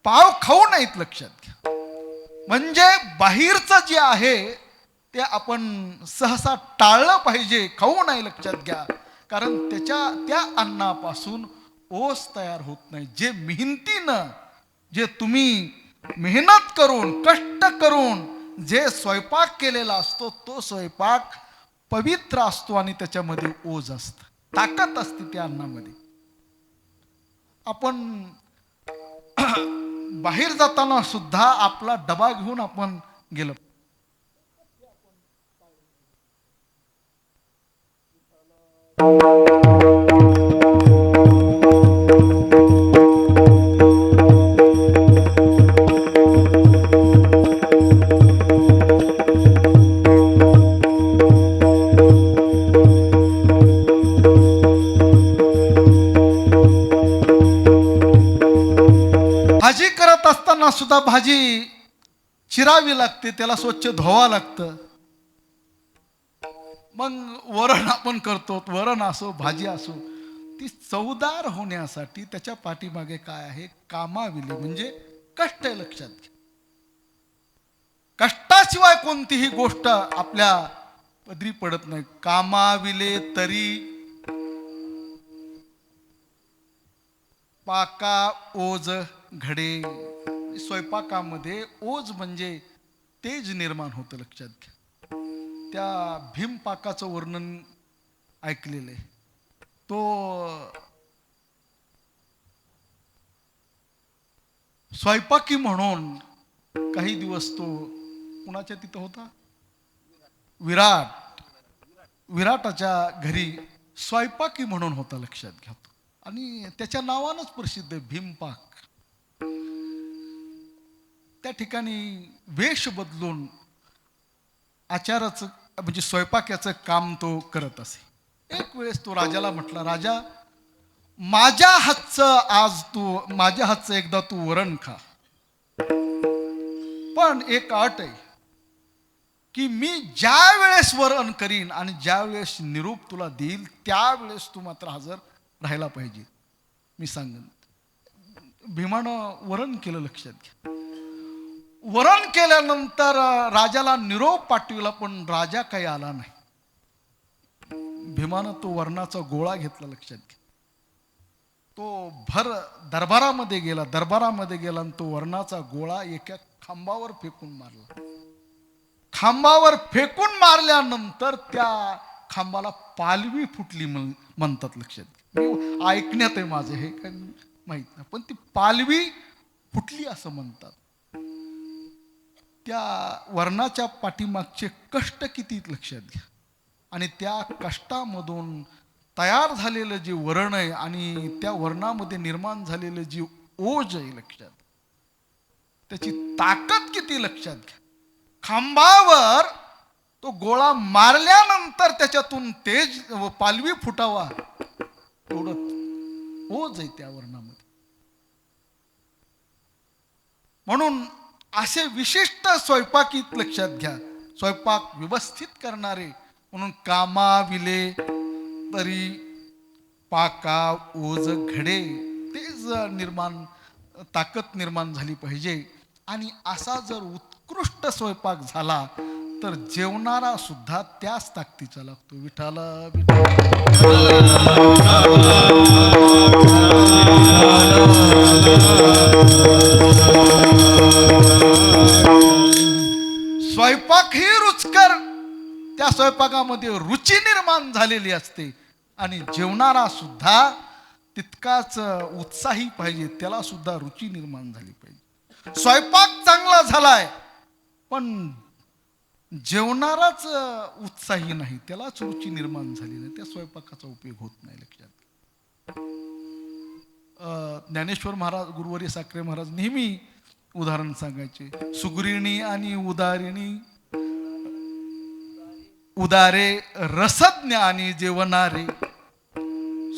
A: पाव खाऊ नाहीत. लक्षात घ्या. म्हणजे बाहेरचं जे आहे ते आपण सहसा टाळलं पाहिजे, खाऊ नाही. लक्षात घ्या. कारण त्या अन्नापासून ओस तयार होत नाही. जे मेहनतीनं, जे तुम्ही मेहनत करून, कष्ट करून जे स्वयंपाक केलेला असतो तो स्वयंपाक पवित्र असतो आणि त्याच्यामध्ये ओज असतं, ताकद असते त्या अन्नामध्ये. आपण बाहेर जाताना सुद्धा आपला डबा घेऊन आपण गेलो. भाजी करत असताना सुद्धा भाजी चिरावी लागते, त्याला स्वच्छ धुवावं लागतं. मग वरण आपण करतो, वरण असो भाजी असो, ती चवदार होण्यासाठी त्याच्या पाठीमागे काय आहे? कामाविले म्हणजे कष्ट आहे. लक्षात घ्या. कष्टाशिवाय कोणतीही गोष्ट आपल्या पदरी पडत नाही. कामाविले तरी पाका ओज घडे. स्वयंपाकामध्ये ओज म्हणजे तेज निर्माण होतं. लक्षात घ्या. त्या भीमपाकाचं वर्णन ऐकलेलं आहे. तो स्वयंपाकी म्हणून काही दिवस तो कुणाच्या तिथं होता? विराटाच्या घरी स्वयंपाकी म्हणून होता. लक्षात घ्या. आणि त्याच्या नावानंच प्रसिद्ध आहे भीमपाक. त्या ठिकाणी वेश बदलून आचाराचं म्हणजे स्वयंपाकाचं काम तो करत असे. एक वेळेस तो राजाला म्हटला, राजा माझ्या हातचं एकदा तू वरण खा, पण एक अट आहे की मी ज्या वेळेस वरण करीन आणि ज्या वेळेस निरोप तुला देईल त्यावेळेस तू मात्र हजर राहायला पाहिजे. मी सांगेन. भीमानं वरण केलं. लक्षात घ्या. वरण केल्यानंतर राजाला निरोप पाठविला, पण राजा काही आला नाही. भीमानं तो वरणाचा गोळा घेतला. लक्षात घ्या. तो भर दरबारामध्ये गेला आणि तो वरणाचा गोळा एका खांबावर फेकून मारला. खांबावर फेकून मारल्यानंतर त्या खांबाला पालवी फुटली म्हणतात. लक्षात घ्या. ऐकण्यात आहे माझं, हे काय माहित नाही, पण ती पालवी फुटली असं म्हणतात. त्या वर्णाच्या पाठीमागचे कष्ट किती लक्षात घ्या. आणि त्या कष्टामधून तयार झालेलं जे वर्ण आहे आणि त्या वर्णामध्ये निर्माण झालेलं जी ओज आहे लक्षात, त्याची ताकद किती लक्षात घ्या. खांबावर तो गोळा मारल्यानंतर त्याच्यातून तेज व पालवी फुटावा एवढं ओज आहे त्या वर्णामध्ये. म्हणून असे विशिष्ट स्वयंपाकीत लक्षात घ्या. स्वयंपाक व्यवस्थित करणारे म्हणून कामाविले तरी पाका ओज घडे. तेज निर्माण, ताकद निर्माण झाली पाहिजे. आणि असा जर उत्कृष्ट स्वयंपाक झाला तर जेवणारा सुद्धा त्याच ताकदीचा लागतो. विठाला स्वयंपाक ही रुचकर, त्या स्वयंपाकामध्ये रुची निर्माण झालेली असते. आणि जेवणारा सुद्धा तितकाच उत्साही पाहिजे, त्याला सुद्धा रुची निर्माण झाली पाहिजे. स्वयंपाक चांगला झालाय पण जेवणाराच उत्साही नाही, त्यालाच रुची निर्माण झाली नाही, त्या स्वयंपाकाचा उपयोग होत नाही. लक्षात ज्ञानेश्वर महाराज, गुरुवर्य साखरे महाराज नेहमी उदाहरण सांगायचे. सुगृहिणी आणि उदारिणी, उदारे रसज्ञ आणि जेवणारे.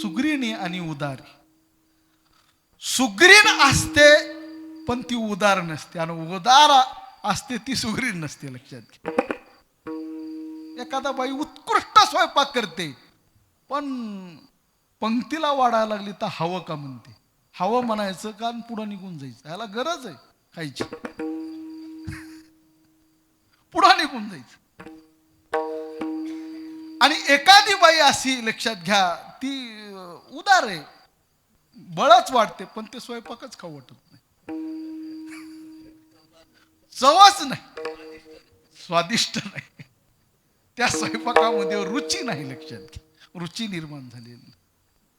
A: सुगृहिणी आणि उदारी. सुग्रीण असते पण ती उदार नसते, आणि उदार असते ती सुगरीण नसते. लक्षात घ्या. एखादा बाई उत्कृष्ट स्वयंपाक करते पण पंक्तीला वाढायला लागली तर हवं का म्हणते. हवं म्हणायचं का पुढं निघून जायचं, याला गरज आहे खायची, पुढं निघून जायचं. आणि एखादी बाई अशी लक्षात घ्या, ती उदार आहे, बळच वाटते पण ते स्वयंपाकच खाऊ वाटत नाही, चवच नाही, स्वादिष्ट नाही, त्या स्वयंपाकामध्ये रुची नाही. लक्षात घ्या, रुची निर्माण झालेली नाही.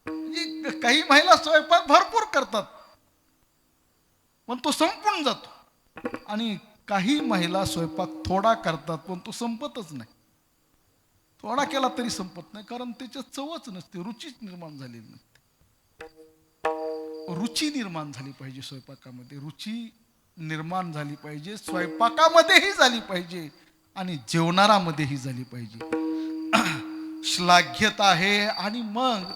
A: म्हणजे काही महिला स्वयंपाक भरपूर करतात पण तो संपून जातो, आणि काही महिला स्वयंपाक थोडा करतात पण तो संपतच नाही. थोडा केला तरी संपत नाही, कारण त्याच्यात चवच नसते, रुचीच निर्माण झालेली नसते. रुची निर्माण झाली पाहिजे स्वयंपाकामध्ये, रुची निर्माण झाली पाहिजे, स्वयंपाकामध्येही झाली पाहिजे आणि जेवणारामध्येही झाली पाहिजे. श्लाघ्यता आहे. आणि मग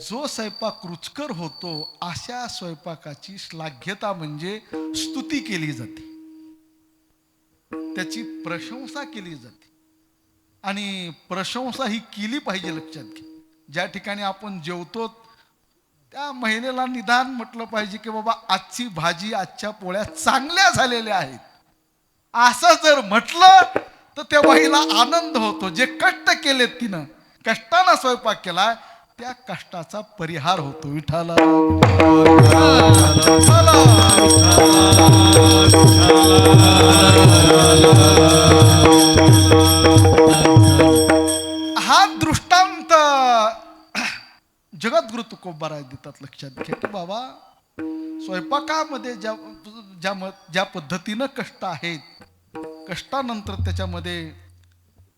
A: जो स्वयंपाक रुचकर होतो अशा स्वयंपाकाची श्लाघ्यता म्हणजे स्तुती केली जाते, त्याची प्रशंसा केली जाते, आणि प्रशंसा ही केली पाहिजे. लक्षात घ्या, ज्या ठिकाणी आपण जेवतो त्या महिलेला निदान म्हटलं पाहिजे की बाबा आजची भाजी, आजच्या पोळ्या चांगल्या झालेल्या आहेत, असं जर म्हटलं तर त्या बाईला आनंद होतो. जे कष्ट केलेत तिनं, कष्टानं स्वयंपाक केलाय, त्या कष्टाचा परिहार होतो. विठाला हा दृष्टांत जगद्गुरु तुकोबाराय देतात. लक्षात घ्या की बाबा स्वयंपाकामध्ये ज्या पद्धतीनं कष्ट आहेत, कष्टानंतर त्याच्यामध्ये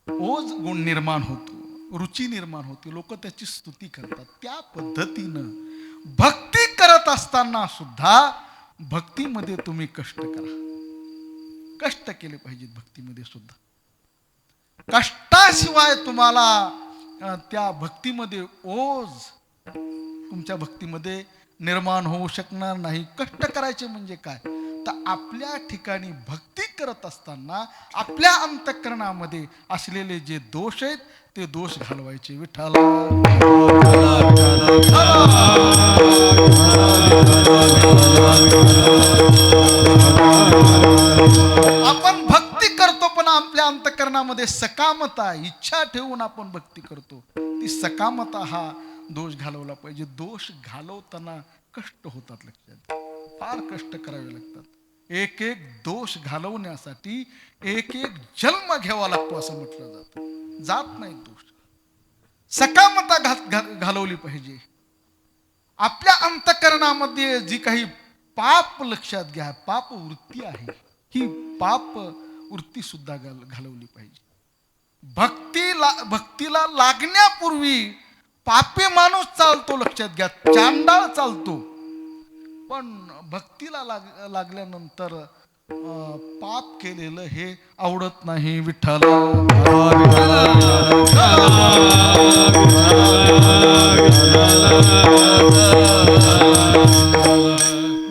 A: ओज गुण निर्माण होतो, रुची निर्माण होते, लोक त्याची स्तुती करतात. त्या पद्धतीनं भक्ती करत असताना सुद्धा भक्तीमध्ये तुम्ही कष्ट करा, कष्ट केले पाहिजेत भक्तीमध्ये सुद्धा. कष्टाशिवाय तुम्हाला त्या भक्तीमध्ये ओज तुमच्या भक्तीमध्ये निर्माण होऊ शकणार नाही. कष्ट करायचे म्हणजे काय, तर आपल्या ठिकाणी भक्ती करत असताना आपल्या अंतःकरणामध्ये असलेले जे दोष आहेत ते दोष घालवायचे. विठ्ठला आपण भक्ती करतो पण आपल्या अंतःकरणामध्ये सकामता, इच्छा ठेवून आपण भक्ती करतो, ती सकामता हा दोष घालवला पाहिजे. दोष घालवताना कष्ट होतात. लक्षात, फार कष्ट करावे लागतात. एक एक दोष घालवण्यासाठी एक एक जन्म घ्यावा लागतो असं म्हटलं जातं. जात नाही दोष. सकामता घालवली पाहिजे. आपल्या अंतःकरणामध्ये जी काही पाप, लक्षात घ्या, पाप वृत्ती आहे, ही पाप वृत्ती सुद्धा घालवली पाहिजे. भक्तीला लागण्यापूर्वी पापी माणूस चालतो. लक्षात घ्या, चांडाळ चालतो, पण भक्तीला लागल्यानंतर पाप केलेलं हे आवडत नाही. विठ्ठल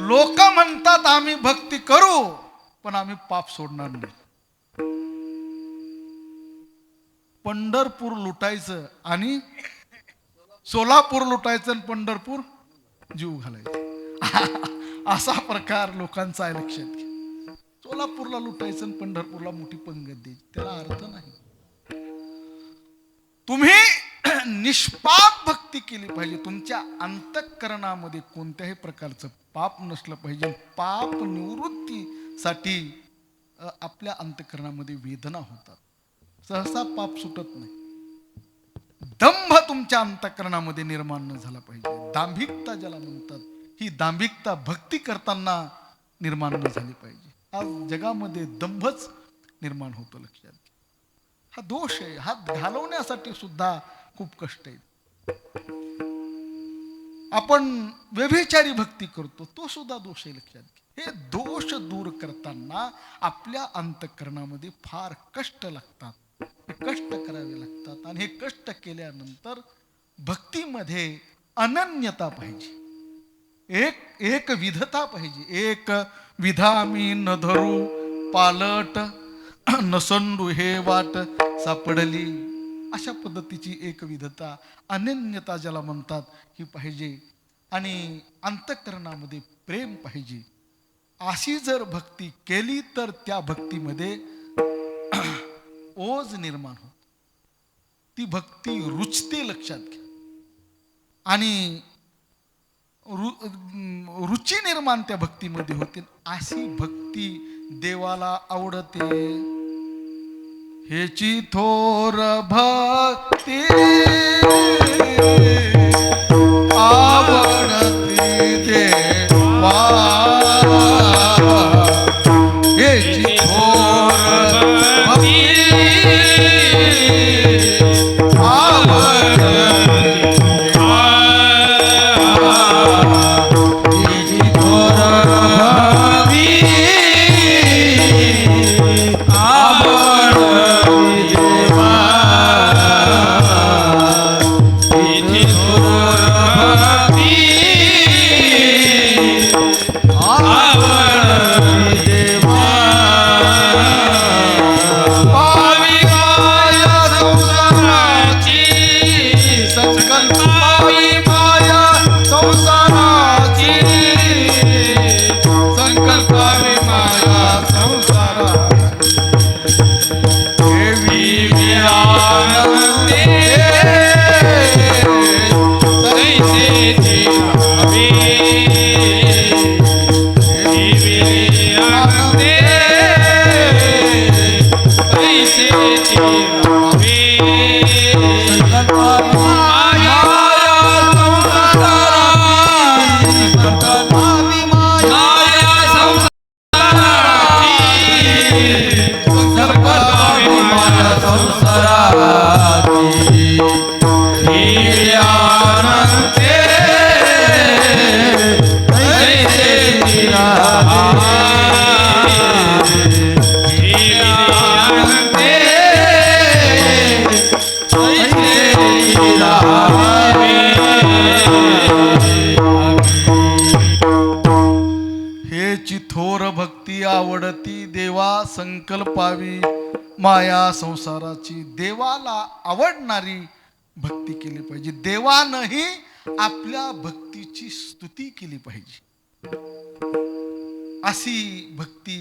A: लोक म्हणतात आम्ही भक्ती करू पण आम्ही पाप सोडणार नाही. पंढरपूर लुटायचं आणि सोलापूर लुटायचं आणि पंढरपूर जीव घालायचं, असा प्रकार लोकांचा आहे. लक्षात घ्या, सोलापूरला लुटायचं आणि पंढरपूरला मोठी पंगत द्यायची, त्याला अर्थ नाही. तुम्ही निष्पाप भक्ती केली पाहिजे. तुमच्या अंतःकरणामध्ये कोणत्याही प्रकारचं पाप नसलं पाहिजे. पाप निवृत्तीसाठी आपल्या अंतःकरणामध्ये वेदना होतात. सहसा पाप सुटत नाही. दंभ तुमच्या अंतःकरणामध्ये निर्माण न झाला पाहिजे. दांभिकता ज्याला म्हणतात, ही दांभिकता भक्ती करताना निर्माण न झाली पाहिजे. आज जगामध्ये दंभच निर्माण होतो, लक्षात घ्या. हा दोष आहे. हात घालवण्यासाठी सुद्धा खूप कष्ट आहे. आपण व्यभिचारी भक्ती करतो, तो सुद्धा दोष आहे, लक्षात घ्या. हे दोष दूर करताना आपल्या अंतःकरणामध्ये फार कष्ट लागतात. हे कष्ट करावे लागतात आणि हे कष्ट केल्यानंतर भक्तीमध्ये अनन्यता पाहिजे, एक विधता पाहिजे. एक विधा मी न धरू पालट नसंडू हे वाट सापडली, अशा पद्धतीची एक विधता, अनन्यता ज्याला म्हणतात, ही पाहिजे. आणि अंतःकरणामध्ये प्रेम पाहिजे. अशी जर भक्ती केली तर त्या भक्तीमध्ये ओज निर्माण होत, ती भक्ती रुचते, लक्षात घ्या. आणि रुची निर्माण त्या भक्तीमध्ये होते. अशी भक्ती देवाला आवडते. हेची थोर भक्ती आवडती देवा, हेची थोर भक्ती आवडती देवा संकल्पावी माया संसाराची. देवाला आवडणारी भक्ती केली पाहिजे. देवानंही आपल्या भक्तीची स्तुती केली पाहिजे. अशी भक्ती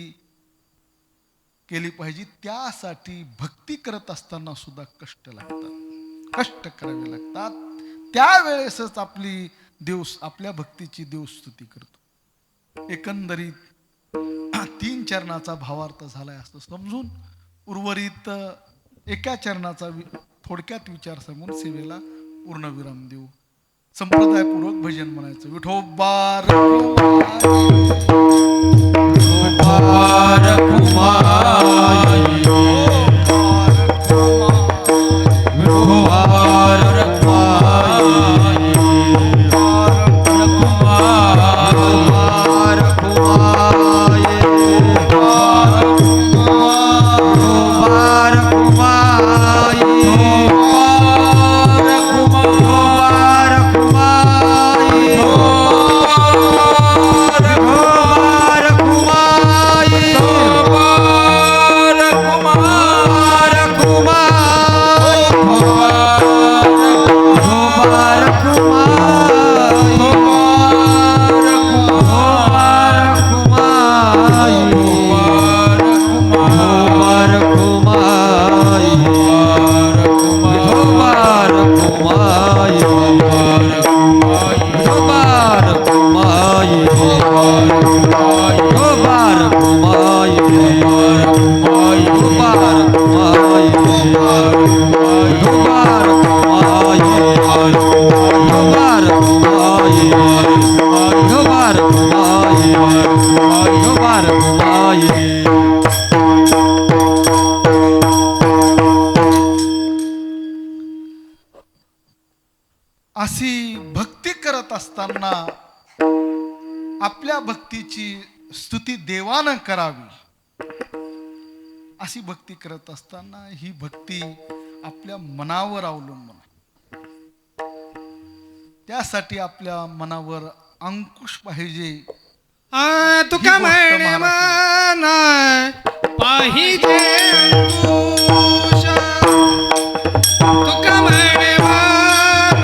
A: केली पाहिजे. त्यासाठी भक्ती करत असताना सुद्धा कष्ट लागतात, कष्ट करावे लागतात. त्यावेळेसच आपल्या भक्तीची देवस्तुती करतो. एकंदरीत 3 चरणाचा भावार्थ झालाय असं समजून उर्वरित एका चरणाचा थोडक्यात विचार सांगून सेवेला पूर्णविराम देऊ. संप्रदायपूर्वक भजन म्हणायचं. विठोबार
C: Oh
A: भक्ती करत असताना आपल्या भक्तीची स्तुती देवानं करावी. अशी भक्ती करत असताना ही भक्ती आपल्या मनावर अवलंबून आहे. त्यासाठी आपल्या मनावर अंकुश पाहिजे.
B: तुका
A: ही गोष्ट
B: म्हणे
A: महाराज-
B: मन पाहिजे अंकुश. तुका म्हणे मन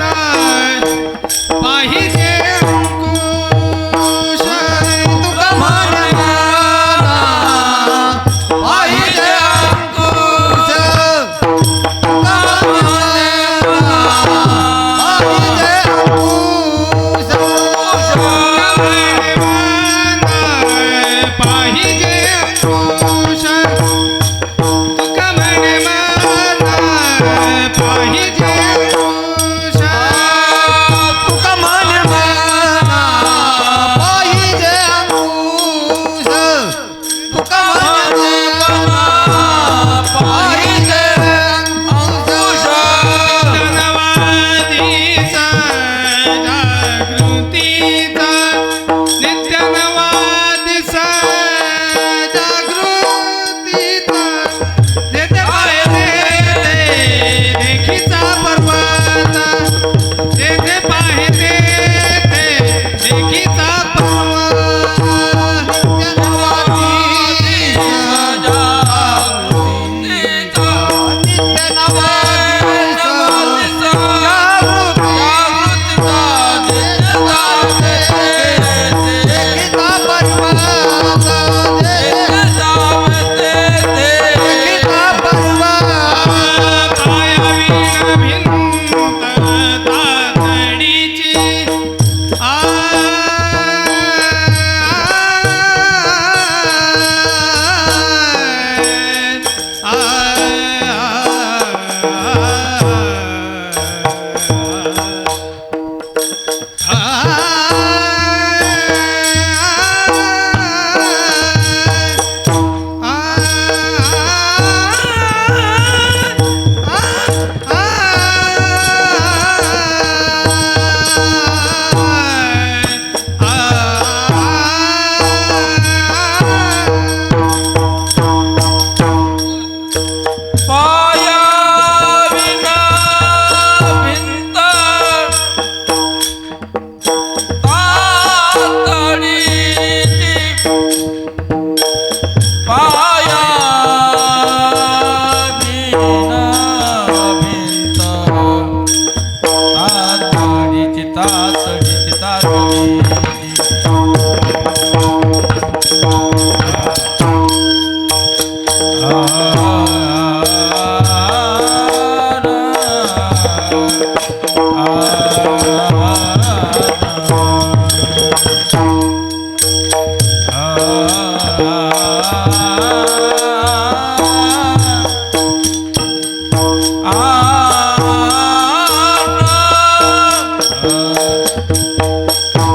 B: पाहिजे अंकुश. तुका म्हणे मन पाहिजे अंकुश. तुका म्हणे पाहिजे अंकुश. तुका म्हणे मन पाहिजे अंकुश. तुका म्हणे मन पाहिजे अंकुश. तुका म्हणे मन पाहिजे अंकुश. धनवादीचा जागृतीचा नित्य नवादिसा जागृतीचा देते पाहिजे देखीचा परवाना. देते पाहिजे देखीचा परवाना. नित्य नवादिसा जागृतीचा नित्य नवादिसा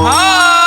E: हा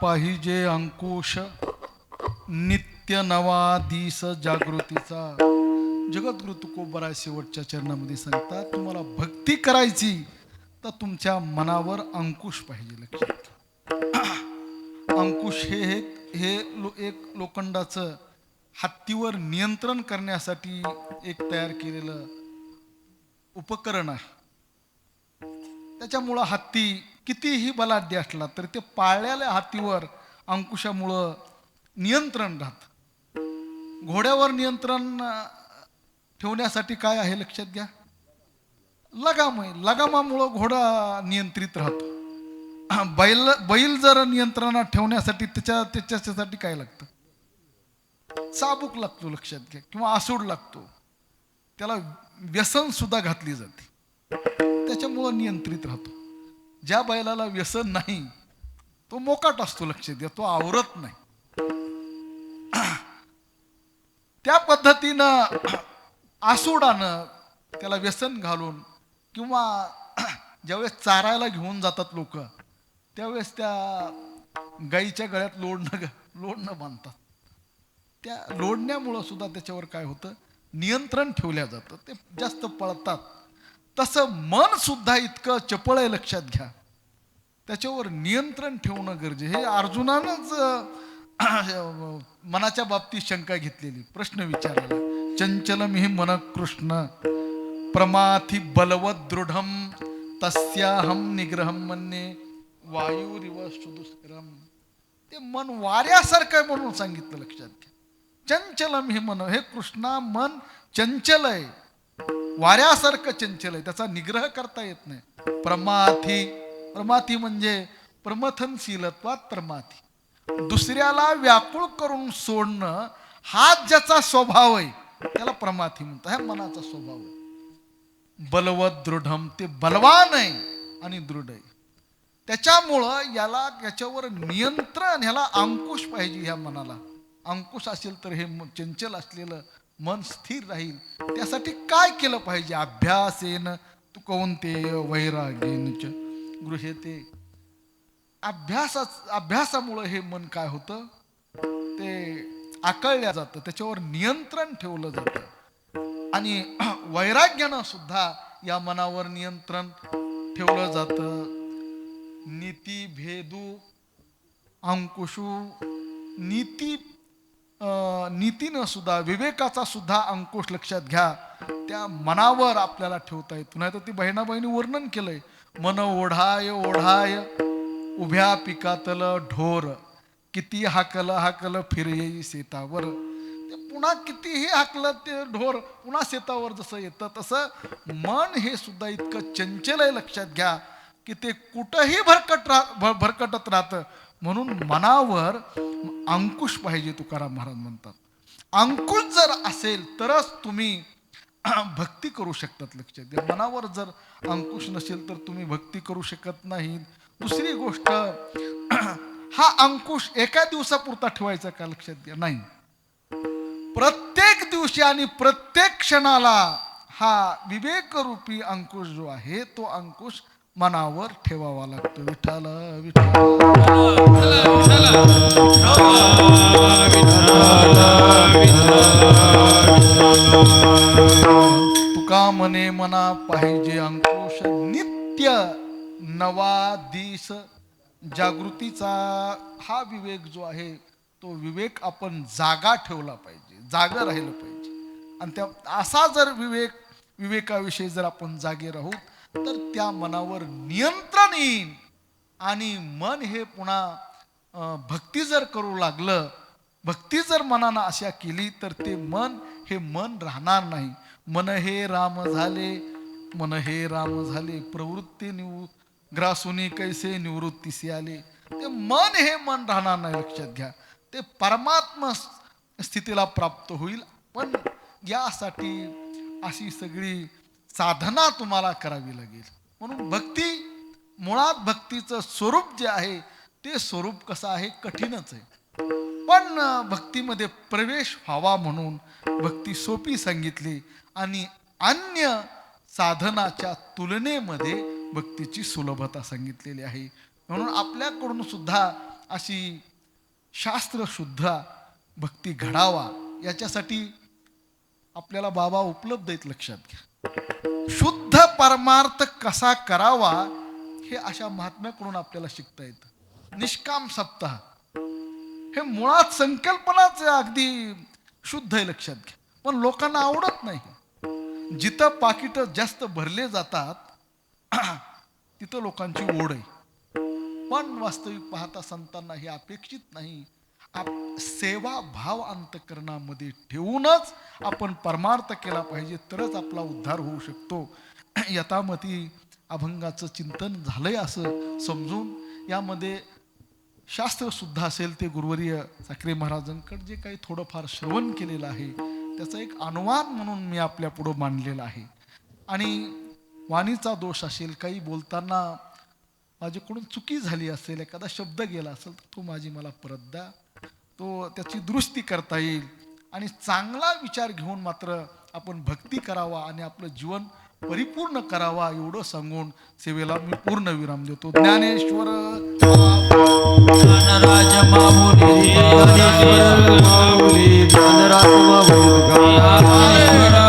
A: पाहिजे अंकुश नित्य नवा दिस जागृतीचा. जगद्गुरु तुकोबराय शेवटच्या चरणामध्ये सांगतात, तुम्हाला भक्ती करायची तर तुमच्या मनावर अंकुश पाहिजे. लक्षात अंकुश एक लोखंडाचं हत्तीवर नियंत्रण करण्यासाठी एक तयार केलेलं उपकरण आहे. त्याच्यामुळं हत्ती कितीही बलाढ्य असला तरी ते पाळलेल्या हत्तीवर अंकुशामुळं नियंत्रण राहतं. घोड्यावर नियंत्रण ठेवण्यासाठी काय आहे लक्षात घ्या, लगाम आहे. लगामामुळं घोडा नियंत्रित राहतो. बैल जर नियंत्रणात ठेवण्यासाठी त्याच्यासाठी काय लागतं, चाबूक लागतो लक्षात घ्या, किंवा आसूड लागतो. त्याला व्यसन सुद्धा घातली जाते, त्याच्यामुळं नियंत्रित राहतो. ज्या बैलाला व्यसन नाही तो मोकाट असतो. लक्षात घ्या, तो आवरत नाही. त्या पद्धतीनं आसूडानं त्याला व्यसन घालून, किंवा ज्यावेळेस चारायला घेऊन जातात लोक त्यावेळेस त्या गाईच्या गळ्यात लोडणं बांधतात. त्या लोडण्यामुळं सुद्धा त्याच्यावर काय होतं, नियंत्रण ठेवल्या जातं, ते जास्त पळतात. तसं मन सुद्धा इतकं चपळ आहे. लक्षात घ्या, त्याच्यावर नियंत्रण ठेवणं गरजेचं. हे अर्जुनानंच मनाच्या बाबतीत शंका घेतलेली, प्रश्न विचारला, चंचलम हि मन कृष्ण प्रमाथी बलवत दृढम तस्याहम निग्रहम मन्ये वायुरिव सुदुष्करम. ते मन वाऱ्यासारखं आहे म्हणून सांगितलं. लक्षात घ्या, चंचलम हे मन, हे कृष्णा मन चंचल आहे, वाऱ्यासारखं चंचल आहे, त्याचा निग्रह करता येत नाही. प्रमाथी म्हणजे प्रमथनशीलत्वात प्रमाथी, दुसऱ्याला व्याकुळ करून सोडणं हा ज्याचा स्वभाव आहे त्याला प्रमाथी म्हणतात. हा मनाचा स्वभाव आहे. बलवत दृढम, ते बलवान आहे आणि दृढ आहे. त्याच्यामुळं याच्यावर नियंत्रण, ह्याला अंकुश पाहिजे. ह्या मनाला अंकुश असेल तर हे चंचल असलेलं मन स्थिर राहील. त्यासाठी काय केलं पाहिजे, अभ्यासेन तू कौंतेय वैराग्येन च गृह्यते. अभ्यासामुळं हे मन काय होतं, ते आकळल्या जातं, त्याच्यावर नियंत्रण ठेवलं जातं. आणि वैराग्यानं सुद्धा या मनावर नियंत्रण ठेवलं जातं. नीती भेदू अंकुशू, नीतीनं सुद्धा, विवेकाचा सुद्धा अंकुश लक्षात घ्या त्या मनावर आपल्याला ठेवता येतो. नाही तर ती बहिणाबहिणी वर्णन केलंय, मन ओढाय ओढाय उभ्या पिकातल ढोर, किती हाकल फिरये शेतावर. ते पुन्हा कितीही हाकलं ते ढोर पुन्हा शेतावर जसं येतं, तसं मन हे सुद्धा इतकं चंचल आहे. लक्षात घ्या की ते कुठंही भरकटत राहतं. म्हणून मनावर अंकुश पाहिजे, तुकाराम महाराज म्हणतात. अंकुश जर असेल तरच तुम्ही भक्ती करू शकतात. लक्षात घ्या, मनावर जर अंकुश नसेल तर तुम्ही भक्ती करू शकत नाही. दुसरी गोष्ट, हा अंकुश एका दिवसापुरता ठेवायचा का, लक्षात घ्या, नाही. प्रत्येक दिवशी आणि प्रत्येक क्षणाला हा विवेकरूपी अंकुश जो आहे तो अंकुश मनावर ठेवावा लागतो. विठ्ठल तुका मने मना पाहिजे अंकुश नित्य नवा दिस जागृतीचा. हा विवेक जो आहे तो विवेक आपण जागा ठेवला पाहिजे, जागा राहिलं पाहिजे. आणि त्या असा जर विवेकाविषयी जर आपण जागे राहू तर त्या मनावर नियंत्रण येईल. आणि मन हे पुन्हा भक्ती जर करू लागलं, भक्ती जर मनानं अशा केली तर ते मन हे मन राहणार नाही. मन हे राम झाले प्रवृत्ती ग्रासुनी कैसे निवृत्तीसी आले. ते मन हे मन राहणार नाही. लक्षात घ्या, ते परमात्मा स्थितीला प्राप्त होईल. पण यासाठी अशी सगळी साधना तुम्हाला करावी लागेल. म्हणून मुळात भक्तीचं स्वरूप जे आहे ते स्वरूप कसं आहे, कठीणच आहे. पण भक्तीमध्ये प्रवेश व्हावा म्हणून भक्ती सोपी सांगितली आणि अन्य साधनाच्या तुलनेमध्ये भक्तीची सुलभता सांगितलेली आहे. म्हणून आपल्याकडून सुद्धा अशी शास्त्र शुद्ध भक्ती घडावा याच्यासाठी आपल्याला बाबा उपलब्ध आहेत, लक्षात घ्या. शुद्ध परमार्थ कसा करावा हे अशा महात्म्याकडून आपल्याला शिकता येतं. निष्काम सप्ताह हे मुळात संकल्पनाच अगदी शुद्ध आहे, लक्षात घ्या. पण लोकांना आवडत नाही. जिथं पाकिट जास्त भरले जातात तिथं लोकांची ओढ आहे. पण वास्तविक पाहता संतांना हे अपेक्षित नाही. सेवा भाव अंतकरणामध्ये ठेवूनच आपण परमार्थ केला पाहिजे, तरच आपला उद्धार होऊ शकतो. यथामती अभंगाचं चिंतन झालंय असं समजून यामध्ये शास्त्र सुद्धा असेल ते गुरुवर्य साखरे महाराजांकडे जे काही थोडंफार श्रवण केलेलं आहे त्याचा एक अनुवाद म्हणून मी आपल्या पुढं मांडलेला आहे. आणि वाणीचा दोष असेल, काही बोलताना माझ्याकडून चुकी झाली असेल, एखादा शब्द गेला असेल तर तो माझी मला परत द्या, तो त्याची दुरुस्ती करता येईल. आणि चांगला विचार घेऊन मात्र आपण भक्ती करावा आणि आपलं जीवन परिपूर्ण करावा एवढं सांगून सेवेला मी पूर्ण विराम देतो. ज्ञानेश्वर
B: ज्ञानराज माऊली
C: माऊली ज्ञानराज माऊली
B: ज्ञानेश्वर